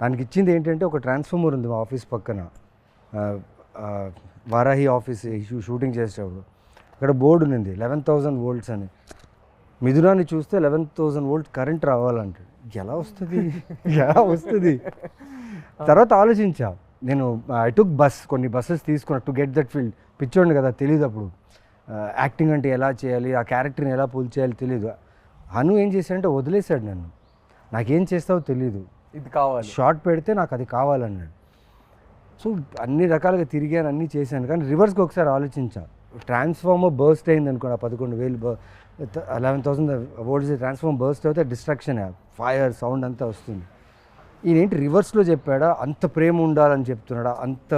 దానికి ఇచ్చింది ఏంటంటే ఒక ట్రాన్స్ఫార్మర్ ఉంది మా ఆఫీస్ పక్కన, వారాహి ఆఫీస్ షూటింగ్ చేసేటప్పుడు అక్కడ బోర్డు ఉంది 11,000 volts అని. మిథునాన్ని చూస్తే 11,000 volt కరెంట్ రావాలంటే ఎలా వస్తుంది తర్వాత ఆలోచించా నేను. ఐ టుక్ కొన్ని బస్సెస్ తీసుకున్నా టు గెట్ దట్ ఫీల్డ్. పిచ్చోండి కదా, తెలియదు అప్పుడు యాక్టింగ్ అంటే ఎలా చేయాలి, ఆ క్యారెక్టర్ని ఎలా పుల్ చేయాలి తెలియదు. హను ఏం చేశాడంటే వదిలేశాడు నన్ను, నాకేం చేస్తావో తెలీదు, ఇది కావాలి షార్ట్ పెడితే నాకు అది కావాలన్నాడు. సో అన్ని రకాలుగా తిరిగాను, అన్నీ చేశాను. కానీ రివర్స్కి ఒకసారి ఆలోచించా, ట్రాన్స్ఫార్మర్ బర్స్ట్ అయింది అనుకోండి, 11,000 11,000 volts ట్రాన్స్ఫార్మర్ బర్స్ట్ అయితే డిస్ట్రాక్షన్, ఫైర్ సౌండ్ అంతా వస్తుంది. ఈయనేంటి రివర్స్లో చెప్పాడా, అంత ప్రేమ ఉండాలని చెప్తున్నాడా, అంత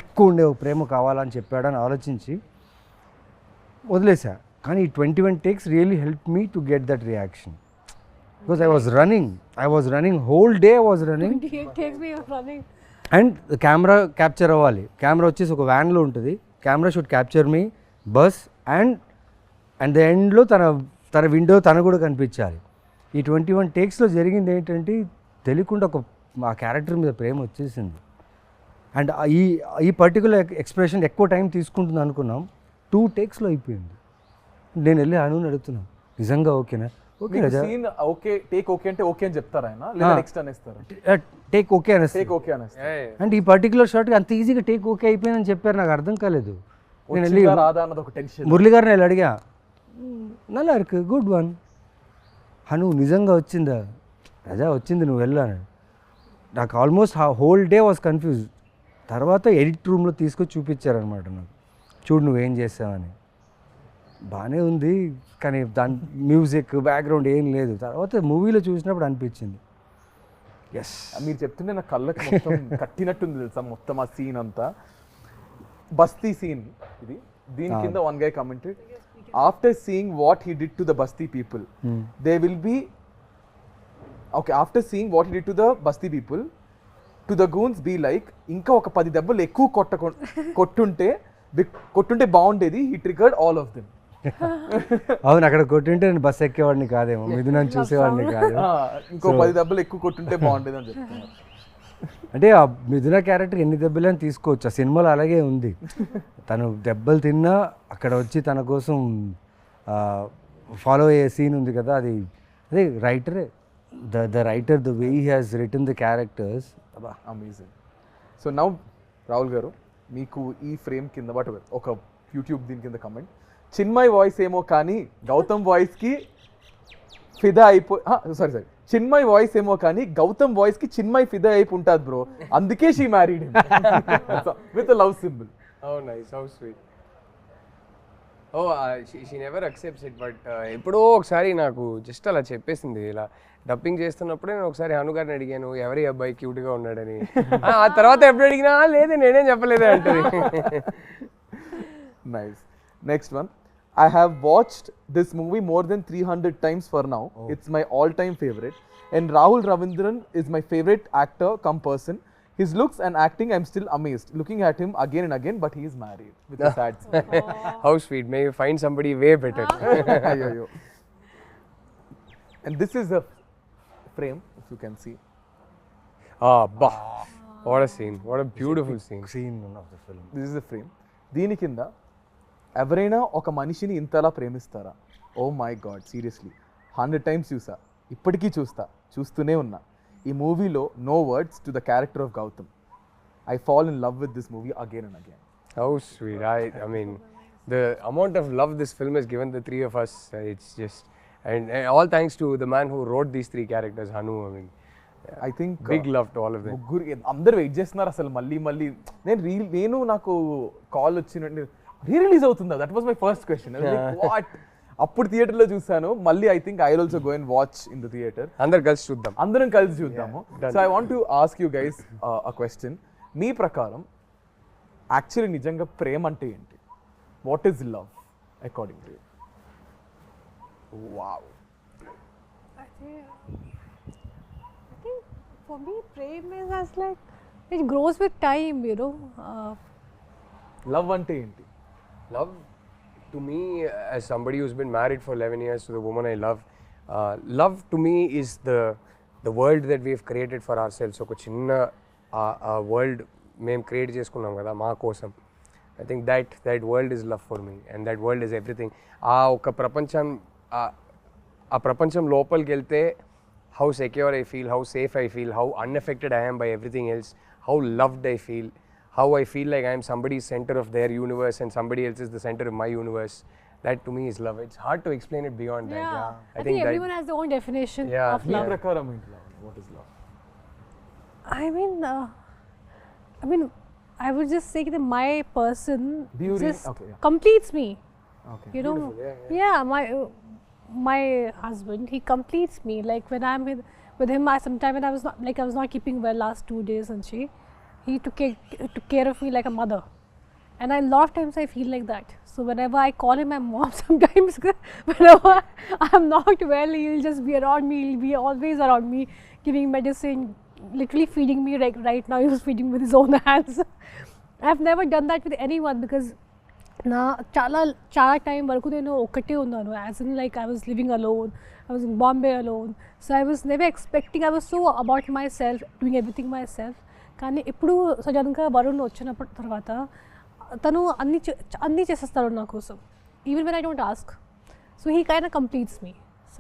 ఎక్కువ ఉండే ప్రేమ కావాలని చెప్పాడని ఆలోచించి వదిలేసా. కానీ ఈ 21 takes really help me to get that reaction. Because I was running whole day I was running. 28 takes me of running. And camera capture అవ్వాలి. కెమెరా వచ్చేసి ఒక వ్యాన్లో ఉంటుంది. Camera should capture me bus and the ఎండ్లో తన విండో తను కూడా కనిపించాలి. ఈ 21 takesలో జరిగింది ఏంటంటే తెలియకుండా ఆ క్యారెక్టర్ మీద ప్రేమ వచ్చేసింది. అండ్ ఈ పర్టికులర్ ఎక్స్ప్రెషన్ ఎక్కువ టైం తీసుకుంటుంది అనుకున్నాం, 2 takesలో అయిపోయింది. నేను వెళ్ళి అనుని అడుగుతున్నాను, నిజంగా ఓకేనా? Okay scene okay, take okay అంటే ఓకే అని చెప్తారా ఆయన, లేదా నెక్స్ట్ అనేస్తారు? టేక్ ఓకే అనేసి. టేక్ ఓకే అనేస్తారు. అండ్ ఈ పర్టికులర్ షాట్కి అంత ఈజీగా టేక్ ఓకే అయిపోయిందని చెప్పారు, నాకు అర్థం కాలేదు. నేను వెళ్ళి రాదా అన్నది ఒక టెన్షన్. మురళి గారిని వెళ్ళి అడిగా, నల్లా ఇருக்கு గుడ్ వన్ హను, నిజంగా వచ్చిందా? రజా వచ్చింది, నువ్వు వెళ్ళాను. నాకు almost whole day was confuse. తర్వాత ఎడిట్ రూమ్లో తీసుకొచ్చి చూపించారనమాట నాకు, చూడు నువ్వేం చేసావని. బాగానే ఉంది కానీ దాని మ్యూజిక్ బ్యాక్గ్రౌండ్ ఏం లేదు. తర్వాత మూవీలో చూసినప్పుడు అనిపించింది ఎస్. మీరు చెప్తుంటే నా కళ్ళకి మొత్తం కట్టినట్టుంది తెలుసా మొత్తం ఆ సీన్ అంతా. బస్తీ సీన్ ఇది. దీని కింద one guy commented, after seeing what he did to the basti people they will be okay, after seeing what he did to the basti people to the goons be like, ఇంకా ఒక 10 దెబ్బలు ఎక్కువ కొట్టుంటే బాగుండేది. He triggered all of them. అవును, అక్కడ కొట్టుంటే నేను బస్ ఎక్కేవాడిని కాదేమో, ఇది నన్ను చూసేవాడిని కాదు. ఇంకో 10 దెబ్బలు ఎక్కువ కొట్టుంటే బాగుండేది అని చెప్తున్నారు. అంటే ఆ మిథున క్యారెక్టర్ ఎన్ని దెబ్బలని తీసుకోవచ్చు, ఆ సినిమాలో అలాగే ఉంది. తను దెబ్బలు తిన్నా అక్కడ వచ్చి తన కోసం ఫాలో అయ్యే సీన్ ఉంది కదా, అదే రైటరే, the writer, the way he has written the characters, amazing. So now Rahul garu, మీకు ఈ ఫ్రేమ్ కింద వాట్ ఒక యూట్యూబ్ దీని కింద కమెంట్, చిన్మయ్ వాయిస్ ఏమో కానీ గౌతమ్ వాయిస్కి ఫిదా సారీ చిన్మయ్ వాయిస్ ఏమో కానీ గౌతమ్ వాయిస్కి చిన్మయ్ ఫిదా అయిపోయి ఉంటుంది బ్రో, అందుకే she married with love symbol. Oh nice, how sweet. Oh, she never accepts it, but ఎప్పుడో ఒకసారి నాకు జస్ట్ అలా చెప్పేసింది. ఇలా డబ్బింగ్ చేస్తున్నప్పుడే నేను ఒకసారి హను గారిని అడిగాను, ఎవరి అబ్బాయి క్యూట్గా ఉన్నాడని. ఆ తర్వాత ఎప్పుడు అడిగినా లేదే నేనేం చెప్పలేదే అంటది. Nice. Next one, I have watched this movie more than 300 times for now. It's my all-time favorite. And Rahul Ravindran is my favorite actor come person. His looks and acting, I'm still amazed. Looking at him again and again, but he is married with a sad smile. How sweet. May you find somebody way better. Ayyo. And this is a frame, if you can see. Bah. What a scene. What a beautiful scene. of the film. This is a frame. దీని కింద ఎవరైనా ఒక మనిషిని ఇంతలా ప్రేమిస్తారా? Oh my god, seriously 100 times చూసా, ఇప్పటికీ చూస్తూనే ఉన్నా. ఈ మూవీలో no words to the character of Gautam. I fall in love with this movie again and again. How sweet. I mean, the amount of love this film has given the three of us, it's just, and all thanks to the man who wrote these 3 characters, Hanu. I mean, I think big love to all of them. ముగ్గురు అందరు వెయిట్ చేస్తున్నారు అసలు మళ్ళీ. నేను నాకు కాల్ వచ్చినట్టు రీరిలీజ్ అవుతుందా, that was my first question. What, అప్పుడు థియేటర్లో చూసాను, మళ్ళీ I think I will also go and watch in the theatre. అందరం కలిసి చూద్దాము. So I want to ask you guys a question. మీ ప్రకారం యాక్చువల్లీ నిజంగా ప్రేమ అంటే ఏంటి? What is love according to you? Wow. I think for me, prem is as like it grows with time, you know. Love అంటే ఏంటి? Love, to me, as somebody who's been married for 11 years to the woman I love, love to me is the world that we have created for ourselves. ఒక చిన్న world మేము క్రియేట్ చేసుకున్నాం కదా మా కోసం. I think that world is love for me, and that world is everything. ఒక ప్రపంచం లోపలికి వెళ్తే how secure I feel, how safe I feel, how unaffected I am by everything else, how loved I feel, how I feel like I am somebody's center of their universe and somebody else is the center of my universe. That to me is love. It's hard to explain it beyond that. I think everyone has their own definition of me love. ప్రకారం ఏంటి love? What is love? I mean, I would just say that my person just completes me. Okay. You know, my husband, he completes me. Like when I'm with him, sometime when I was not keeping well last 2 days, and he took care of me like a mother. And a lot of times I feel like that. So whenever I call him my mom, sometimes whenever I'm not well, he'll just be around me. He'll be always around me, giving medicine, literally feeding me. Like right now, he was feeding with his own hands. I've never done that with anyone because na chala time varaku nenu okate unnanu. As in, like, I was living alone. I was in Bombay alone. So I was never expecting. I was so about myself, doing everything myself. కానీ ఇప్పుడు సడన్గా వరుణ్ వచ్చినప్పుడు తర్వాత తను అన్నీ చేసేస్తాడు నా కోసం, even when I don't ask. So he kind of completes me.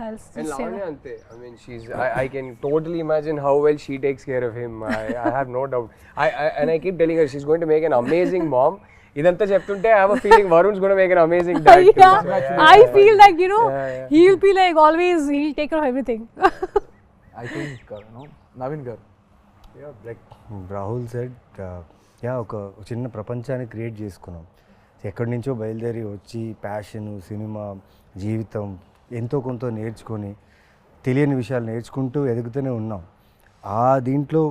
And Lavanya ante, I mean, I can totally imagine how well she takes care of him. I have no doubt. And I keep telling her she's going to make an amazing mom. Idantha cheptunte I have a feeling Varun's going to make an amazing dad too. Yeah, I feel like, you know, he'll be like always, he'll take care of everything. I think, Naveen garu. Yeah, like Rahul said, ఒక చిన్న ప్రపంచాన్ని క్రియేట్ చేసుకున్నాం. ఎక్కడి నుంచో బయలుదేరి వచ్చి ప్యాషను, సినిమా, జీవితం ఎంతో కొంత నేర్చుకొని తెలియని విషయాలు నేర్చుకుంటూ ఎదుగుతూనే ఉన్నాం. ఆ దీంట్లో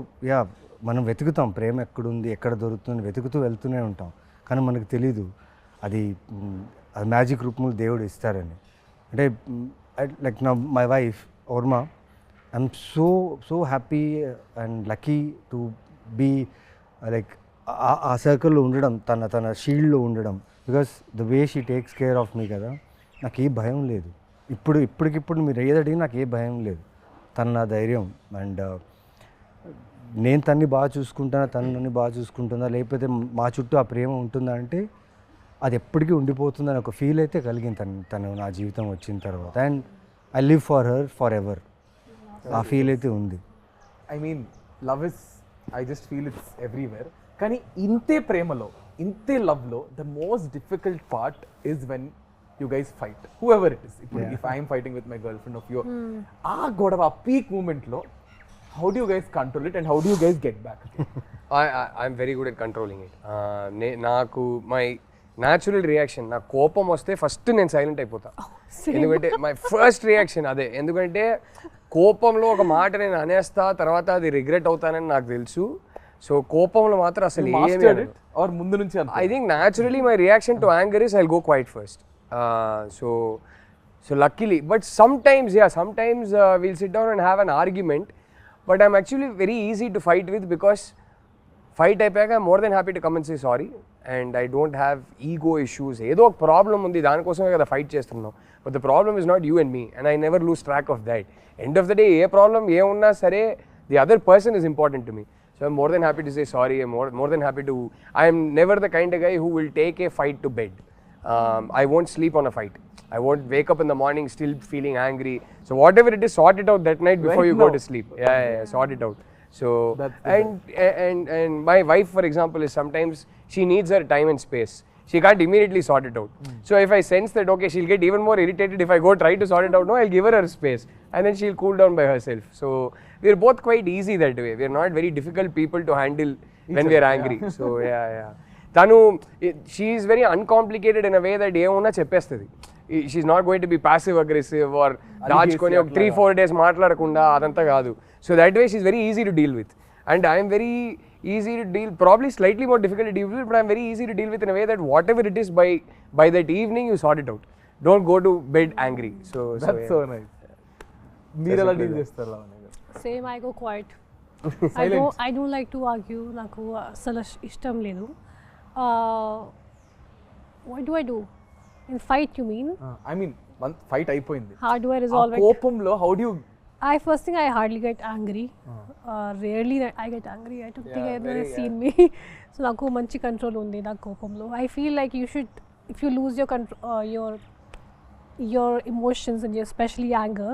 మనం వెతుకుతాం ప్రేమ ఎక్కడుంది, ఎక్కడ దొరుకుతుంది, వెతుకుతూ వెళ్తూనే ఉంటాం. కానీ మనకు తెలీదు అది మ్యాజిక్ రూపంలో దేవుడు ఇస్తారని. అంటే లైక్ నా my wife Varma, I'm so happy and lucky to be like ఆ సర్కిల్లో ఉండడం, తన షీల్డ్లో ఉండడం. Because the way she takes care of me కదా, నాకు ఏ భయం లేదు. ఇప్పటికిప్పుడు మీరు ఏదడిగి నాకు ఏ భయం లేదు. తను నా ధైర్యం. అండ్ నేను తన్ని బాగా చూసుకుంటానా, తను నన్ను బాగా చూసుకుంటుందా, లేకపోతే మా చుట్టూ ఆ ప్రేమ ఉంటుందా అంటే అది ఎప్పటికీ ఉండిపోతుందని ఒక ఫీల్ అయితే కలిగింది తను నా జీవితం వచ్చిన తర్వాత. And I live for her for ever. ఆ ఫీల్ అయితే ఉంది. I mean love is, I just feel it's everywhere. కానీ ఇంతే ప్రేమలో, ఇంతే లవ్లో the most difficult part is when you guys fight, whoever it is. If I am fighting with my girlfriend of you, godava peak moment lo, how do you guys control it and how do you guys get back? I'm very good at controlling it. Naaku my natural reaction, na kopam vaste first nen silent ayipota. Endukante my first reaction ade, endukante kopamlo oka maata nenu anesta tarvata adi regret avuthanani naaku telusu. So kopamlo matra asalu mastered it or mundu nunchi anta? I think naturally my reaction to anger is I'll go quiet first. So luckily, but sometimes we'll sit down and have an argument, but I'm actually very easy to fight with because fight ayapaka I'm more than happy to come and say sorry, and I don't have ego issues. Edo ok problem undi, dani kosame kada fight chestunnam, but the problem is not you and me, and I never lose track of that. End of the day A problem ఏ ఉన్నా సరే the other person is important to me, so I'm more than happy to say sorry. I'm more than happy to, I am never the kind of guy who will take a fight to bed. I won't sleep on a fight. I won't wake up in the morning still feeling angry. So whatever it is, sort it out that night before you go to sleep. Yeah, sort it out. So and my wife, for example, is sometimes she needs her time and space. She can't immediately sort it out. So if I sense that okay, she'll get even more irritated if I go try to sort it out, no, I'll give her space, and then she'll cool down by herself. So we're both quite easy that way. We're not very difficult people to handle when we're angry. So yeah. Tanu, she is very uncomplicated in a way that ఏమన్నా చెప్పేస్తుంది. She's not going to be passive aggressive or దాచుకొని ఒక 3-4 days మాట్లాడకుండా అదంతా కాదు. So that way she's very easy to deal with, and I am very easy to deal, probably slightly more difficult to deal with, but I'm very easy to deal with in a way that whatever it is, by that evening you sort it out. Don't go to bed angry. That's so nice. మీరు ఎలా డీల్ చేస్తారు Lavanya garu? Same, I go quiet. I don't like to argue. నాకు అసలు ఇష్టం లేదు. What do I do? In fight, you mean? I mean, one fight అయిపోయింది. How do I resolve it? కోపంలో how do you? First thing, I hardly get angry. Rarely I get angry. I don't think I've ever seen me. So నాకు మంచి కంట్రోల్ ఉంది నా కోపంలో. I feel like you should, if you lose your control, your emotions and especially anger,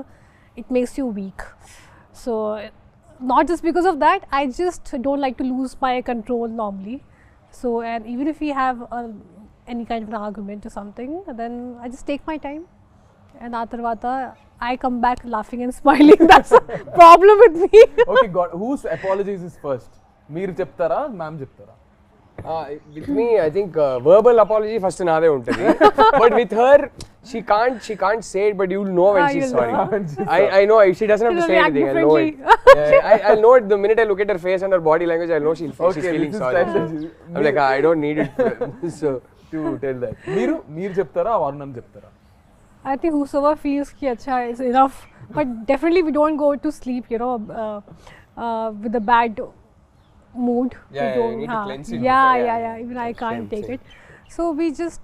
it makes you weak. So not just because of that, I just don't like to lose my control normally. So, and even if we have any kind of an argument or something, then I just take my time, and atarvata I come back laughing and smiling. That's a problem with me. Okay, God, whose apologies is first? మీరు చెప్తారా, మ్యామ్ చెప్తారా? With me, I think verbal apology first naade untadi. But with her, she can't say it, but you'll know when she's you'll sorry. know. I know she doesn't have to She'll say react anything. I'll know it. differently. I'll know it the minute I look at her face and her body language. I'll know she's feeling this is sorry. strategy. I'm like, I don't need it. So to tell that. మీరు చెప్తారా వరుణ్ చెప్తారా? I think whosoever feels ki acha is enough, but definitely we don't go to sleep, with a bad mood. Yeah, We you don't, need to cleanse it Yeah, before, yeah, yeah. yeah. Even I can't take same. it. So we just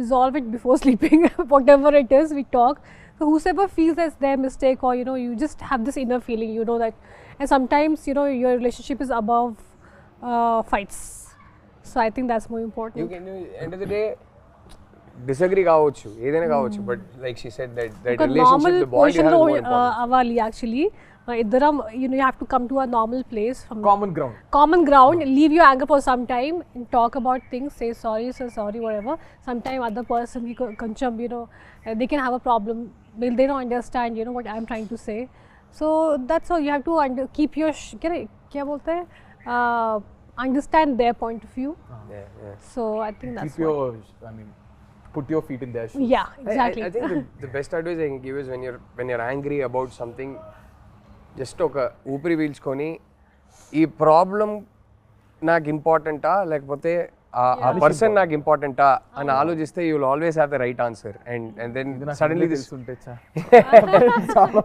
resolve it before sleeping. Whatever it is, we talk. So whosoever feels that's their mistake, or you just have this inner feeling, that, and sometimes your relationship is above fights. So I think that's more important. you can end of the day disagree కావచ్చు ఏదైనా కావచ్చు, but like she said that relationship, the bond you have is more important. అవ్వాలి actually. ఇద్దరం you have to come to a normal place from common ground. leave your anger for some time and talk about things, say sorry whatever. Sometime other person koncham they can have a problem, they don't understand what I'm trying to say. So that's all. You have to keep your kya bolte understand their point of view. Yeah. So I think that's Keep your, put your feet in their shoes. yeah, exactly. I think the best advice I can give is when you're angry about something, just ఒక ఊపిరి పీల్చుకొని ఈ ప్రాబ్లం నాకు ఇంపార్టెంటా లేకపోతే ఆ పర్సన్ నాకు ఇంపార్టెంటా అని ఆలోచిస్తే you will always have the right answer. And then suddenly this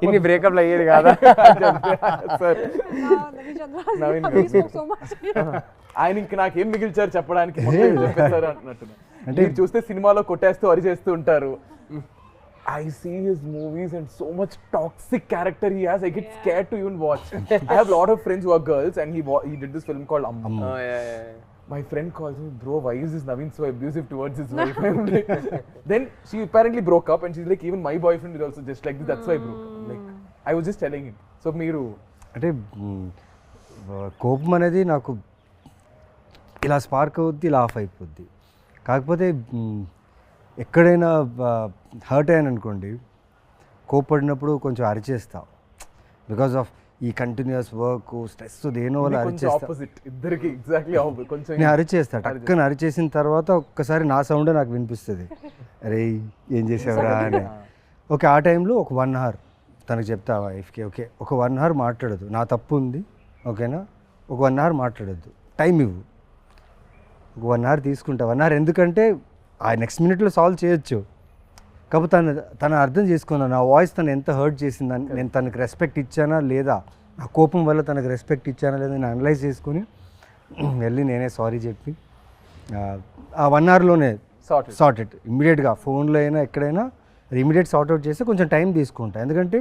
ఇన్ని బ్రేకప్లు అయ్యేది కాదా sir Naveen Naveen spoke so much. ఆయన ఇంక నాకేం మిగిల్చారు చెప్పడానికి మొత్తం చెప్పేశారు అంటున్నారు. అంటే మీరు చూస్తే సినిమాలో కొట్టేస్తూ అరిచేస్తూ ఉంటారు. I see his movies and so much toxic character he has. I get scared to even watch. I have a lot of friends who are girls, and he did this film called Amma. Oh yeah. My friend calls me, bro, why is this Naveen so abusive towards his wife? I'm like, then she apparently broke up, and she's like, even my boyfriend is also just like this. That's why I broke up. Like, I was just telling him. So మీరు అంటే కోపం అనేది నాకు ఇలా స్పార్క్ అవుద్ది, ఇలా ఆఫ్ అయిపోద్ది. కాకపోతే ఎక్కడైనా హర్ట్ అయ్యాను అనుకోండి, కోప్పడినప్పుడు కొంచెం అరిచేస్తా. బికాస్ ఆఫ్ ఈ కంటిన్యూస్ వర్క్ స్ట్రెస్ దేనో వల్ల అరిచేస్తా. నేను అరిచేస్తా, టక్కన అరిచేసిన తర్వాత ఒక్కసారి నా సౌండ్ నాకు వినిపిస్తుంది, అరే ఏం చేసావురా అని. ఓకే, ఆ టైంలో ఒక 1 hour తనకు చెప్తా వైఫ్కి, ఓకే ఒక 1 hour మాట్లాడదు, నా తప్పు ఉంది ఓకేనా, ఒక 1 hour మాట్లాడద్దు, టైం ఇవ్వు, ఒక 1 hour తీసుకుంటా. 1 hour ఎందుకంటే ఆ నెక్స్ట్ మినిట్లో సాల్వ్ చేయొచ్చు. కాకపోతే తను అర్థం చేసుకున్నాను నా వాయిస్ తను ఎంత హర్ట్ చేసిందని, నేను తనకు రెస్పెక్ట్ ఇచ్చానా లేదా, నా కోపం వల్ల తనకు రెస్పెక్ట్ ఇచ్చానా లేదా నేను అనలైజ్ చేసుకొని వెళ్ళి నేనే సారీ చెప్పి ఆ 1 hourలోనే సార్ట్ ఇట్ ఇమ్మీడియట్గా, ఫోన్లో అయినా ఎక్కడైనా అది ఇమీడియట్ సార్ట్ అవుట్ చేస్తే కొంచెం టైం తీసుకుంటా. ఎందుకంటే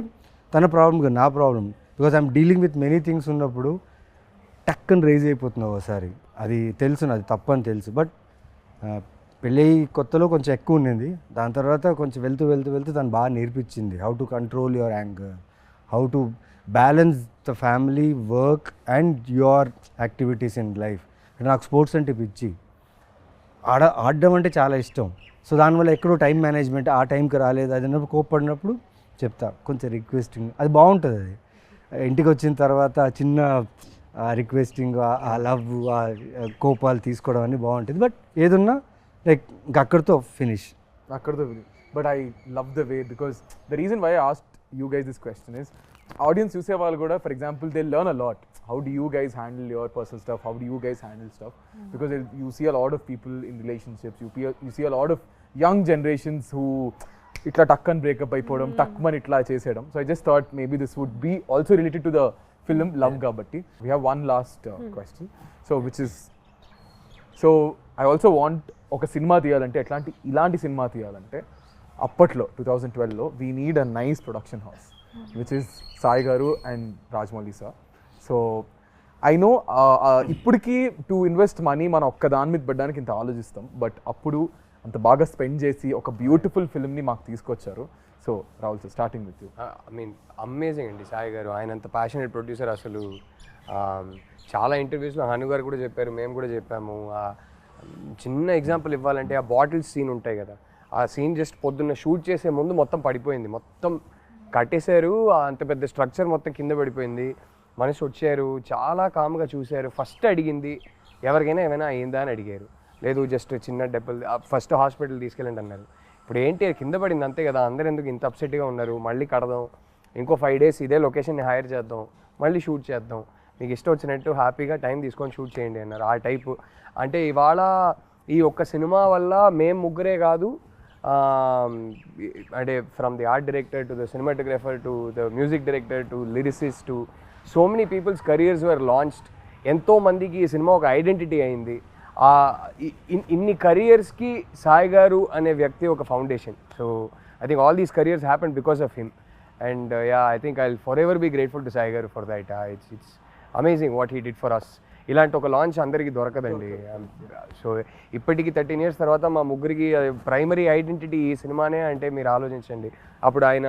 తన ప్రాబ్లం కాదు నా problem, because I'm dealing with many things ఉన్నప్పుడు టక్కని రేజ్ అయిపోతున్నావు ఒకసారి. అది తెలుసు, అది తప్పని తెలుసు. బట్ పెళ్ళి కొత్తలో కొంచెం ఎక్కువ ఉండింది, దాని తర్వాత కొంచెం వెళ్తూ తను బాగా నేర్పించింది how to control your anger, how to balance the family, work and your activities in life. నాకు స్పోర్ట్స్ అంటే పిచ్చి, ఆడడం అంటే చాలా ఇష్టం. సో దానివల్ల ఎక్కడో టైం మేనేజ్మెంట్ ఆ టైంకి రాలేదు, అది అన్నప్పుడు కోప్పడినప్పుడు చెప్తా కొంచెం రిక్వెస్టింగ్, అది బాగుంటుంది. అది ఇంటికి వచ్చిన తర్వాత చిన్న రిక్వెస్టింగ్, ఆ లవ్, ఆ కోపాలు తీసుకోవడం అన్నీ బాగుంటుంది. బట్ ఏదున్నా లైక్ అక్కడితో finish. But I love the way, because the reason why I asked you guys this question is, audience చూసే వాళ్ళు కూడా for example they learn a lot. How do you guys handle your personal stuff? How do you guys handle stuff? Because you see a lot of people in relationships. You see a lot of young generations who itla takkan breakup అయిపోవడం, takman itla చేసేయడం. So I just thought maybe this would be also related to the film Love Gabatti. We have one last question. So I also want ఒక సినిమా తీయాలంటే ఇలాంటి సినిమా తీయాలంటే అప్పట్లో 2012లో we need a nice production house, which is Sai గారు and Rajamouli sir. So I know ఇప్పటికీ టు ఇన్వెస్ట్ మనీ మనం ఒక్క దాని మీద పెట్టడానికి ఇంత ఆలోచిస్తాం, బట్ అప్పుడు అంత బాగా స్పెండ్ చేసి ఒక బ్యూటిఫుల్ ఫిల్మ్ని మాకు తీసుకొచ్చారు. So Rahul sir, starting with you. I mean amazing అండి సాయి గారు, ఆయన అంత ప్యాషనేట్ ప్రొడ్యూసర్. అసలు చాలా ఇంటర్వ్యూస్లో హను గారు కూడా చెప్పారు, మేము కూడా చెప్పాము. చిన్న ఎగ్జాంపుల్ ఇవ్వాలంటే ఆ బాటిల్స్ సీన్ ఉంటాయి కదా, ఆ సీన్ జస్ట్ పొద్దున్న షూట్ చేసే ముందు మొత్తం పడిపోయింది, మొత్తం కట్టేశారు, అంత పెద్ద స్ట్రక్చర్ మొత్తం కింద పడిపోయింది. మనిషి వచ్చారు, చాలా కామ్గా చూశారు, ఫస్ట్ అడిగింది ఎవరికైనా ఏమైనా అయిందా అని అడిగారు. లేదు జస్ట్ చిన్న డెబ్బలు, ఫస్ట్ హాస్పిటల్ తీసుకెళ్ళండి అన్నారు. ఇప్పుడు ఏంటి కింద పడింది అంతే కదా, అందరు ఎందుకు ఇంత అప్సెట్గా ఉన్నారు, మళ్ళీ కడదాం, ఇంకో 5 days ఇదే లొకేషన్ని హైర్ చేద్దాం, మళ్ళీ షూట్ చేద్దాం, మీకు ఇష్టం వచ్చినట్టు హ్యాపీగా టైం తీసుకొని షూట్ చేయండి అన్నారు. ఆ టైపు అంటే ఇవాళ ఈ ఒక్క సినిమా వల్ల మేము ముగ్గురే కాదు, అంటే from the art director to the cinematographer to the music director to lyricist to so many people's careers were launched. ఎంతోమందికి ఈ సినిమా ఒక ఐడెంటిటీ అయింది. ఇన్ని కెరియర్స్కి సాయి గారు అనే వ్యక్తి ఒక foundation. So I think all these careers happen because of him. And I think I will for ever be grateful to Sai garu for that. It's amazing what he did for us. ఇలాంటి ఒక లాంచ్ అందరికీ దొరకదండి. సో ఇప్పటికి 13 years తర్వాత మా ముగ్గురికి ప్రైమరీ ఐడెంటిటీ ఈ సినిమానే అంటే మీరు ఆలోచించండి. అప్పుడు ఆయన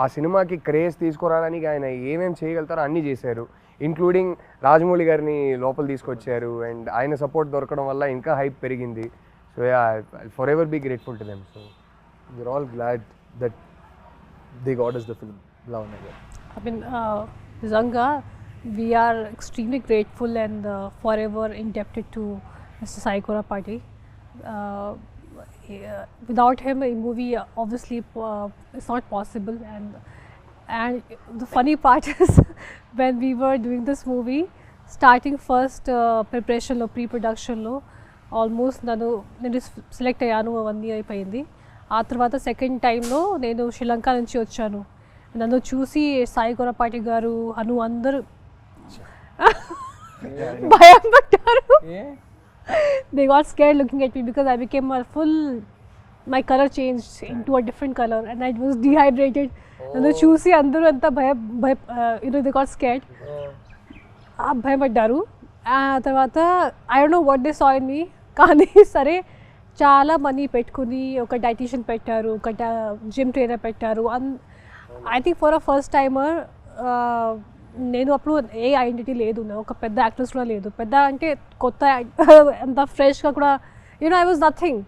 ఆ సినిమాకి క్రేజ్ తీసుకురావడానికి ఆయన ఏమేమి చేయగలుగుతారో అన్నీ చేశారు. ఇంక్లూడింగ్ రాజమౌళి గారిని లోపల తీసుకొచ్చారు. అండ్ ఆయన సపోర్ట్ దొరకడం వల్ల ఇంకా హైప్ పెరిగింది. So for ever be grateful to them. So we're all glad that they got us the film. Lavanya garu. I mean, Zanga, we are extremely grateful and forever indebted to Mr. Sai Korapati. Without him, a movie obviously is not possible. And the funny part is when we were doing this movie, starting first preparation lo, pre-production lo, almost నేను సెలెక్ట్ అయ్యాను, అవన్నీ అయిపోయింది. ఆ తర్వాత సెకండ్ టైంలో నేను శ్రీలంక నుంచి వచ్చాను. నన్ను చూసి సాయి కొరపాటి గారు అను అందరూ భయం పడ్డారు. They got scared looking at me because I became a full, my color changed into a different color and I was dehydrated. నన్ను చూసి అందరూ అంతా they got scared. భయపడ్డారు. ఆ తర్వాత I don't know what they saw in me. కానీ సరే చాలా మనీ పెట్టుకుని ఒక డైటీషియన్ పెట్టారు, ఒక జిమ్ ట్రైనర్ పెట్టారు. I think for a first timer నేను అప్పుడు ఏ ఐడెంటిటీ లేదు, ఒక పెద్ద యాక్ట్రెస్ కూడా లేదు. పెద్ద అంటే కొత్త అంత ఫ్రెష్గా కూడా ఐ వాజ్ నథింగ్.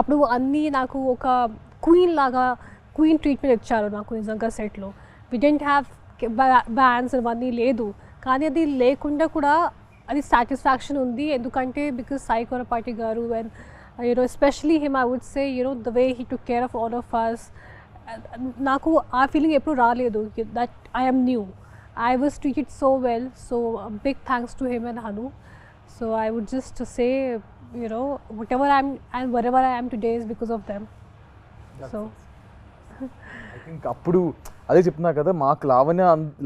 అప్పుడు అన్నీ నాకు ఒక క్వీన్ లాగా క్వీన్ ట్రీట్మెంట్ ఇచ్చారు నాకు నిజంగా సెట్లో. వి డెంట్ హ్యావ్ బ్యాండ్స్ అవన్నీ లేదు, కానీ అది లేకుండా కూడా అది సాటిస్ఫాక్షన్ ఉంది. ఎందుకంటే బికాస్ సాయి కొరపాటి గారు and especially him, I would say, the way he took care of all of us. నాకు ఆ ఫీలింగ్ ఎప్పుడు రాలేదు that I am new. I was treated so well, so a big thanks to him and Hanu. So I would just say, whatever I am and wherever I am today is because of them. So I think అప్పుడు అదే చెప్తున్నా కదా, మాకు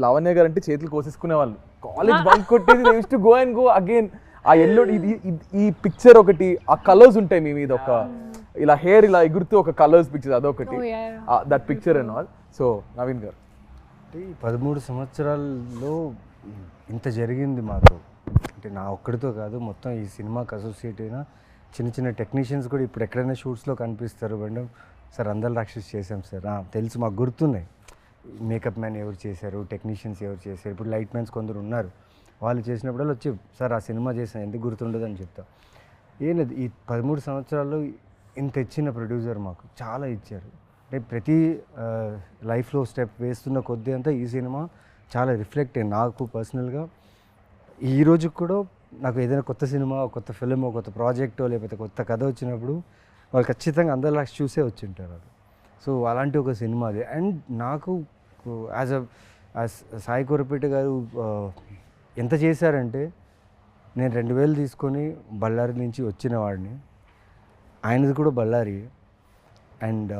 లావణ్య గారు అంటే చేతులు కోసేసుకునే వాళ్ళు. కాలేజ్ బంక్ కొట్టేది, they used to go and go again. ఆ ఎల్లో ఈ పిక్చర్ ఒకటి, ఆ కలర్స్ ఉంటాయి మీ మీద, ఒక ఇలా హెయిర్ ఇలా ఎగురుతూ ఒక కలర్స్ పిక్చర్, అదొకటి, that picture and all. So Naveen గారు, ఈ 13 సంవత్సరాల్లో ఇంత జరిగింది మాతో. అంటే నా ఒక్కడితో కాదు, మొత్తం ఈ సినిమాకి అసోసియేట్ అయిన చిన్న చిన్న టెక్నీషియన్స్ కూడా ఇప్పుడు ఎక్కడైనా షూట్స్లో కనిపిస్తారు. మేడం సార్ అందల రాక్షసి చేసాం సార్, తెలుసు మాకు గుర్తున్నాయి. మేకప్ మ్యాన్ ఎవరు చేశారు, టెక్నీషియన్స్ ఎవరు చేశారు, ఇప్పుడు లైట్ మ్యాన్స్ కొందరు ఉన్నారు, వాళ్ళు చేసినప్పుడల్లా వచ్చి సార్ ఆ సినిమా చేసాను ఎందుకు గుర్తుండదు అని చెప్తా. ఏం లేదు, ఈ 13 సంవత్సరాల్లో ఇంత ఇచ్చిన ప్రొడ్యూసర్ మాకు చాలా ఇచ్చారు. అంటే ప్రతి లైఫ్లో స్టెప్ వేస్తున్న కొద్దీ అంతా ఈ సినిమా చాలా రిఫ్లెక్ట్ అయ్యింది నాకు పర్సనల్గా. ఈ రోజుకి కూడా నాకు ఏదైనా కొత్త సినిమా, కొత్త ఫిలిం, కొత్త ప్రాజెక్టో లేకపోతే కొత్త కథ వచ్చినప్పుడు వాళ్ళు ఖచ్చితంగా అందరిలా చూసే వచ్చి ఉంటారు అది. సో అలాంటి ఒక సినిమా అది. అండ్ నాకు యాజ్ సాయి కొరపేట గారు ఎంత చేశారంటే, నేను 2000 తీసుకొని బళ్ళారి నుంచి వచ్చిన వాడిని, ఆయనది కూడా బళ్ళారి. అండ్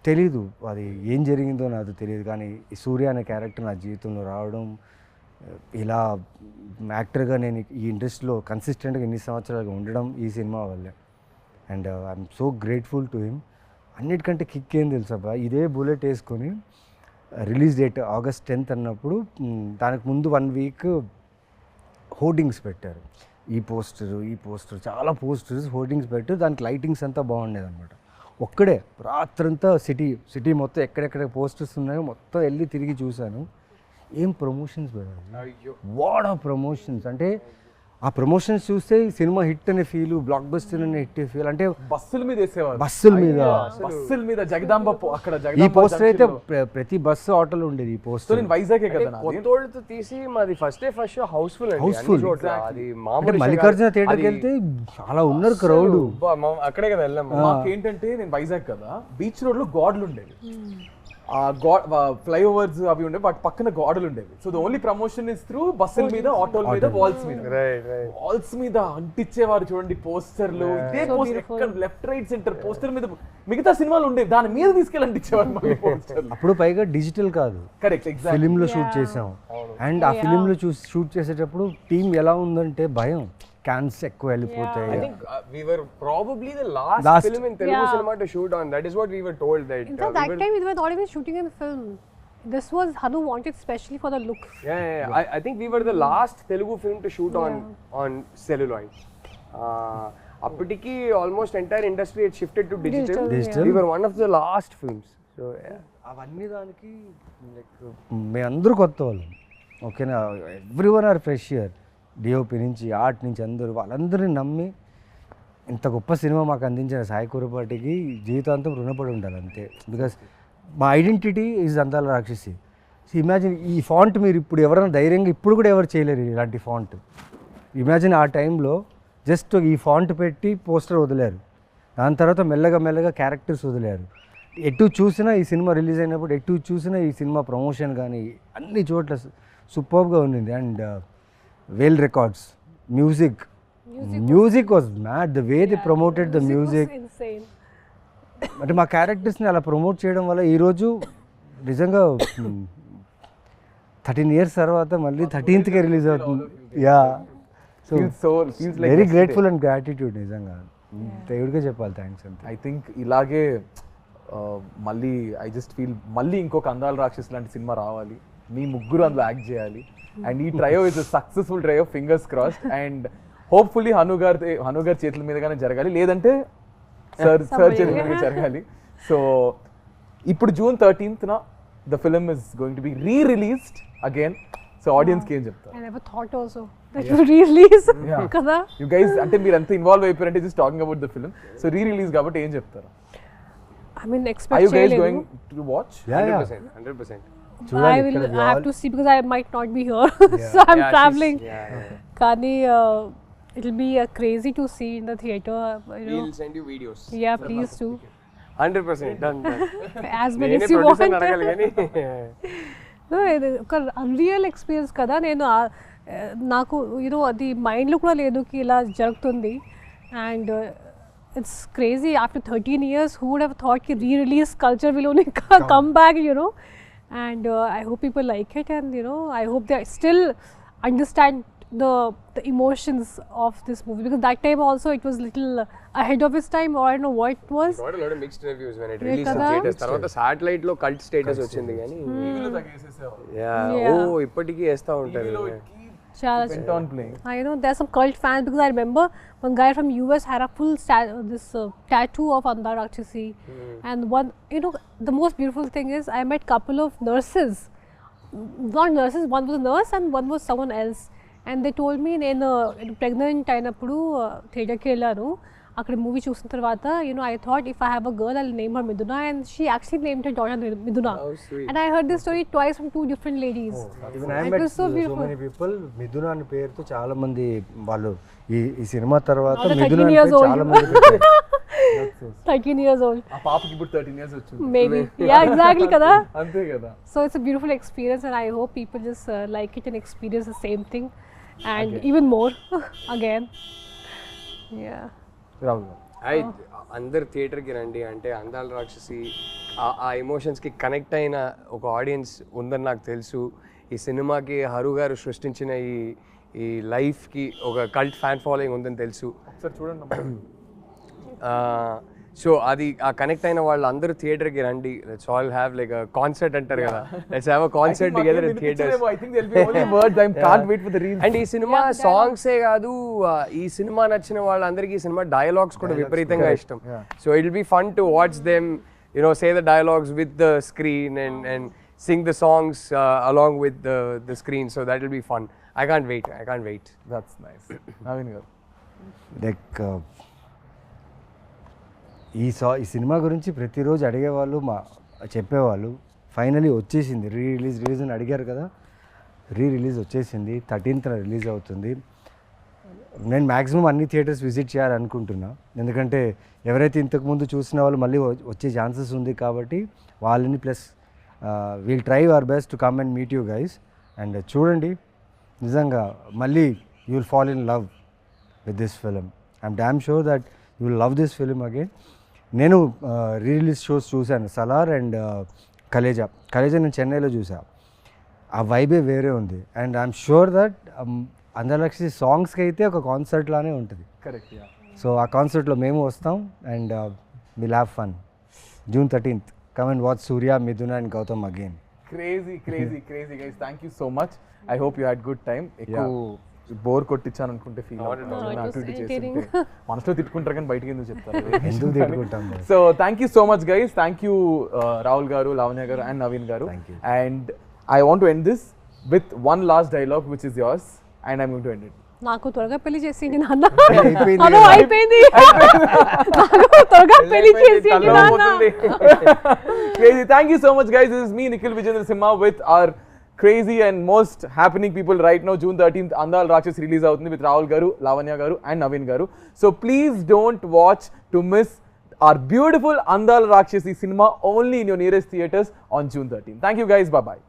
తెలీదు అది ఏం జరిగిందో నాకు తెలియదు, కానీ ఈ సూర్య అనే క్యారెక్టర్ నా జీవితంలో రావడం, ఇలా యాక్టర్గా నేను ఈ ఇండస్ట్రీలో కన్సిస్టెంట్గా ఇన్ని సంవత్సరాలుగా ఉండడం ఈ సినిమా వల్లే. And I'm so grateful to him. అన్నిటికంటే కిక్ ఏం తెలుసా, ఇదే బుల్లెట్ వేసుకొని రిలీజ్ డేట్ August 10th అన్నప్పుడు దానికి ముందు 1 week హోర్డింగ్స్ పెట్టారు. ఈ పోస్టర్ చాలా పోస్టర్స్ హోర్డింగ్స్ పెట్టారు. దానికి లైటింగ్స్ అంతా బాగుండేది అనమాట. ఒక్కడే రాత్రంతా సిటీ మొత్తం ఎక్కడెక్కడ పోస్టర్స్ ఉన్నాయో మొత్తం వెళ్ళి తిరిగి చూశాను. ఏం ప్రమోషన్స్ పెట్టారు, వాట్ ఆఫ్ ప్రమోషన్స్. అంటే ఆ ప్రమోషన్స్ చూస్తే ఈ సినిమా హిట్ అనే ఫీల్, బ్లాక్ బస్టర్ అనే హిట్ ఫీల్. అంటే బస్సుల మీద వేసేవారు, బస్సుల మీద బస్సుల మీద జగదాంబ అక్కడ ఈ జగదాంబ పోస్టర్ అయితే ప్రతి బస్సు ఆటోలో ఉండేది ఈ సో పోస్టర్. నేను వైజాగే కదా నాది. కొత్తోళ్ళతో తీసి మాది first day first show housefull అండి, Houseful. అన్ని చోట్ల. అది అంటే మామూలు మల్లికార్జున థియేటర్కి వెళ్తే చాలా ఉన్నారు క్రౌడ్. అక్కడే కదా వెళ్ళాము. మాకేంటంటే నేను వైజాగ్ కదా, బీచ్ రోడ్ లో గోడలు ఉండేవి, ఆ గాడ్ ఫ్లైఓవర్స్ అవి ఉండేవి, వాటి పక్కన గోడలు ఉండేవి. So the only promotion is through బస్సుల మీద, ఆటోల మీద, వాల్స్ మీద. వాల్స్ మీద అంటించేవారు చూడండి పోస్టర్లు. ఇదే పోస్టర్ ఎక్కడ లెఫ్ట్ రైట్ సెంటర్ పోస్టర్ మీద మిగతా సినిమాలు ఉండేవి, దాని మీద తీసుకెళ్ళి అంటించేవారు మళ్ళీ పోస్టర్లు. అప్పుడు పైగా డిజిటల్ కాదు, కరెక్ట్, ఎగ్జాక్ట్. ఫిలిం లో షూట్ చేసాం. అండ్ ఆ ఫిలిం లో షూట్ చేసేటప్పుడు టీం ఎలా ఉందంటే భయం, క్యాన్స్ ఎక్కువ వెళ్ళిపోతాయి. I think we were probably the last film in Telugu cinema to shoot on. That is what we were told. That In fact, that time we were not even shooting in film. This was Hanu wanted specially for the look. Yeah. I think we were the last Telugu film to shoot on celluloid. Appatiki almost entire industry had shifted to digital. We were one of the last films. So yeah. అవన్నీ దానికి మేమందరూ కొత్త వాళ్ళం, ఓకేనా. Everyone are fresh year, DOP నుంచి ఆర్ట్ నుంచి అందరూ, వాళ్ళందరినీ నమ్మి ఇంత గొప్ప సినిమా మాకు అందించిన సాయి కురపాటికి జీవితాంతం రుణపడి ఉండాలి అంతే. బికాస్ మా ఐడెంటిటీ ఈజ్ అందాల రాక్షసి. ఇమాజిన్ ఈ ఫాంట్ మీరు ఇప్పుడు ఎవరైనా ధైర్యంగా ఇప్పుడు కూడా ఎవరు చేయలేరు ఇలాంటి ఫాంట్. ఇమాజిన్ ఆ టైంలో జస్ట్ ఈ ఫాంట్ పెట్టి పోస్టర్ వదిలేరు, దాని తర్వాత మెల్లగా క్యారెక్టర్స్ వదిలేరు. ఎటు చూసినా ఈ సినిమా రిలీజ్ అయినప్పుడు ఎటు చూసినా ఈ సినిమా ప్రమోషన్ కానీ అన్ని చోట్ల సూపర్గా ఉండింది. And well records, music was mad, the way they promoted the music was insane. అంటే మా క్యారెక్టర్స్ని అలా ప్రమోట్ చేయడం వల్ల ఈరోజు నిజంగా 13 years తర్వాత మళ్ళీ 13th రిలీజ్ అవుతుంది. Yeah, so very grateful and gratitude నిజంగా. దేవుడికే చెప్పాలి థ్యాంక్స్ అంతే. ఐ థింక్ ఇలాగే మళ్ళీ ఐ జస్ట్ ఫీల్ మళ్ళీ ఇంకొక అందాల రాక్షస్ లాంటి సినిమా రావాలి, మీ ముగ్గురు అందులో యాక్ట్ చేయాలి. అండ్ ఈ trio is successful trio, fingers crossed. And hopefully Hanu గారి చేతుల మీదగానే జరగాలి, లేదంటే సార్ చేతుల మీద జరగాలి. సో ఇప్పుడు June 13th the film is going to be rereleased again. So ఆడియన్స్కి ఏం చెప్తారు? I never thought also that you re-release కదా. యు గైస్ అంటే మీరు అంత ఇన్వాల్వ్ అయిపోయారంటే just talking about the film. So rerelease కాబట్టి ఏం చెప్తారు? I mean, Are expect you guys going to watch? Yeah. 100%. I have to see because I might not be here. So I'm traveling. Kani, it'll be crazy to see in the theater. We'll send you videos. Yeah, please do. 100% done. As many as you want. No, ఒక అన్రియల్ ఎక్స్పీరియన్స్ కదా. నేను నాకు అది మైండ్లో కూడా లేదు కి ఇలా జరుగుతుంది. And it's crazy after 13 years who would have thought ki re-release culture will only come back, and I hope people like it, and I hope they still understand the emotions of this movie, because that time also it was little ahead of its time, or I don't know what it was. Got a lot of mixed reviews when it released in theaters. Tarvata satellite lo cult status ochindi gaani టీవీలో తగ్గేసేసావు. ఇప్పటికీ వేస్తా ఉంటారు. Went on playing. I know there's some cult fans, because I remember one guy from US had a full tattoo of Andala Rakshasi. And one, the most beautiful thing is I met couple of nurses, not nurses, one was a nurse and one was someone else, and they told me నేను ప్రెగ్నెంట్ అయినప్పుడు థియేటర్కి వెళ్ళాను. అక్కడ మూవీ చూసిన తర్వాత I thought if I have a girl I'll name her Miduna, and she actually named her daughter Miduna. Oh, sweet. And I heard this story twice from two different ladies. Even I met so many people మిథున అనే పేరుతో చాలా మంది వాళ్ళు ఈ సినిమా తర్వాత మిథున అనే పేరు చాలా మంది పెట్టారు. 13 years old. ఆ పాపకి ఇప్పుడు 13 years వచ్చింది. Maybe. Yeah, exactly kada. అంతే కదా. So it's a beautiful experience, and I hope people just like it and experience the same thing, and even more again. Yeah. Rahul అందరు థియేటర్కి రండి. అంటే అందాల రాక్షసి ఆ ఎమోషన్స్కి కనెక్ట్ అయిన ఒక ఆడియన్స్ ఉందని నాకు తెలుసు. ఈ సినిమాకి హరు గారు సృష్టించిన ఈ లైఫ్కి ఒక కల్ట్ ఫ్యాన్ ఫాలోయింగ్ ఉందని తెలుసు. సార్ చూడండి. సో అది ఆ కనెక్ట్ అయిన వాళ్ళు అందరూ థియేటర్కి రండి. Let's all have like a concert అంటారు కదా, let's have a concert together in theatres. I think there'll be only words. I can't wait for the reels. And ఈ సినిమా సాంగ్సే కాదు, ఈ సినిమా నచ్చిన వాళ్ళందరికీ ఈ సినిమా డైలాగ్స్ కూడా విపరీతంగా ఇష్టం. So it will be fun to watch them say the dialogues with the screen and sing the songs along with the screen. So that will be fun. I can't wait. That's nice. Naveen garu. Like ఈ సినిమా గురించి ప్రతిరోజు అడిగేవాళ్ళు చెప్పేవాళ్ళు. ఫైనలీ వచ్చేసింది రిలీజ్ అని అడిగారు కదా, రిలీజ్ వచ్చేసింది. 13th రిలీజ్ అవుతుంది. నేను మ్యాక్సిమం అన్ని థియేటర్స్ విజిట్ చేయాలనుకుంటున్నా, ఎందుకంటే ఎవరైతే ఇంతకుముందు చూసిన వాళ్ళు మళ్ళీ వచ్చే ఛాన్సెస్ ఉంది కాబట్టి వాళ్ళని, plus we'll try our best to come and meet you guys. And చూడండి, నిజంగా మళ్ళీ you will fall in love with this film. I'm damn sure that you will love this film again. నేను రిలీజ్ షోస్ చూశాను, సలార్ అండ్ కలేజా నేను చెన్నైలో చూసా. ఆ వైబే వేరే ఉంది. అండ్ ఐఎమ్ షూర్ దట్ అందల రాక్షసి సాంగ్స్కి అయితే ఒక కాన్సర్ట్ లానే ఉంటుంది. కరెక్ట్. సో ఆ కాన్సర్ట్లో మేము వస్తాం and will have fun. June 13th, come and watch Surya, Miduna and Gautam again. Crazy guys. Thank you so much. I hope you had good time. Bore కొట్టించాను అనుకుంటే ఫీల్ మనసులో తిట్టుకుంటారు కానీ బయటకి ఎందుకు చెప్తారు. So thank you so much guys. Thank you Rahul garu, Lavanya garu and Naveen garu. And I want to end this with one last dialogue which is yours and I'm going to end it. నాకు త్వరగా పెళ్లి చేసింది నాన్న. అయిపోయింది. త్వరగా పెళ్లి చేసింది నాన్న. Crazy. Thank you so much guys. This is me Nikhil Vijayendra Simha with our crazy and most happening people right now. June 13th Andala Rakshasi release avutundi with Rahul garu, Lavanya garu and Naveen garu. So please don't watch to miss our beautiful Andala Rakshasi cinema only in your nearest theaters on June 13th. Thank you guys. Bye bye.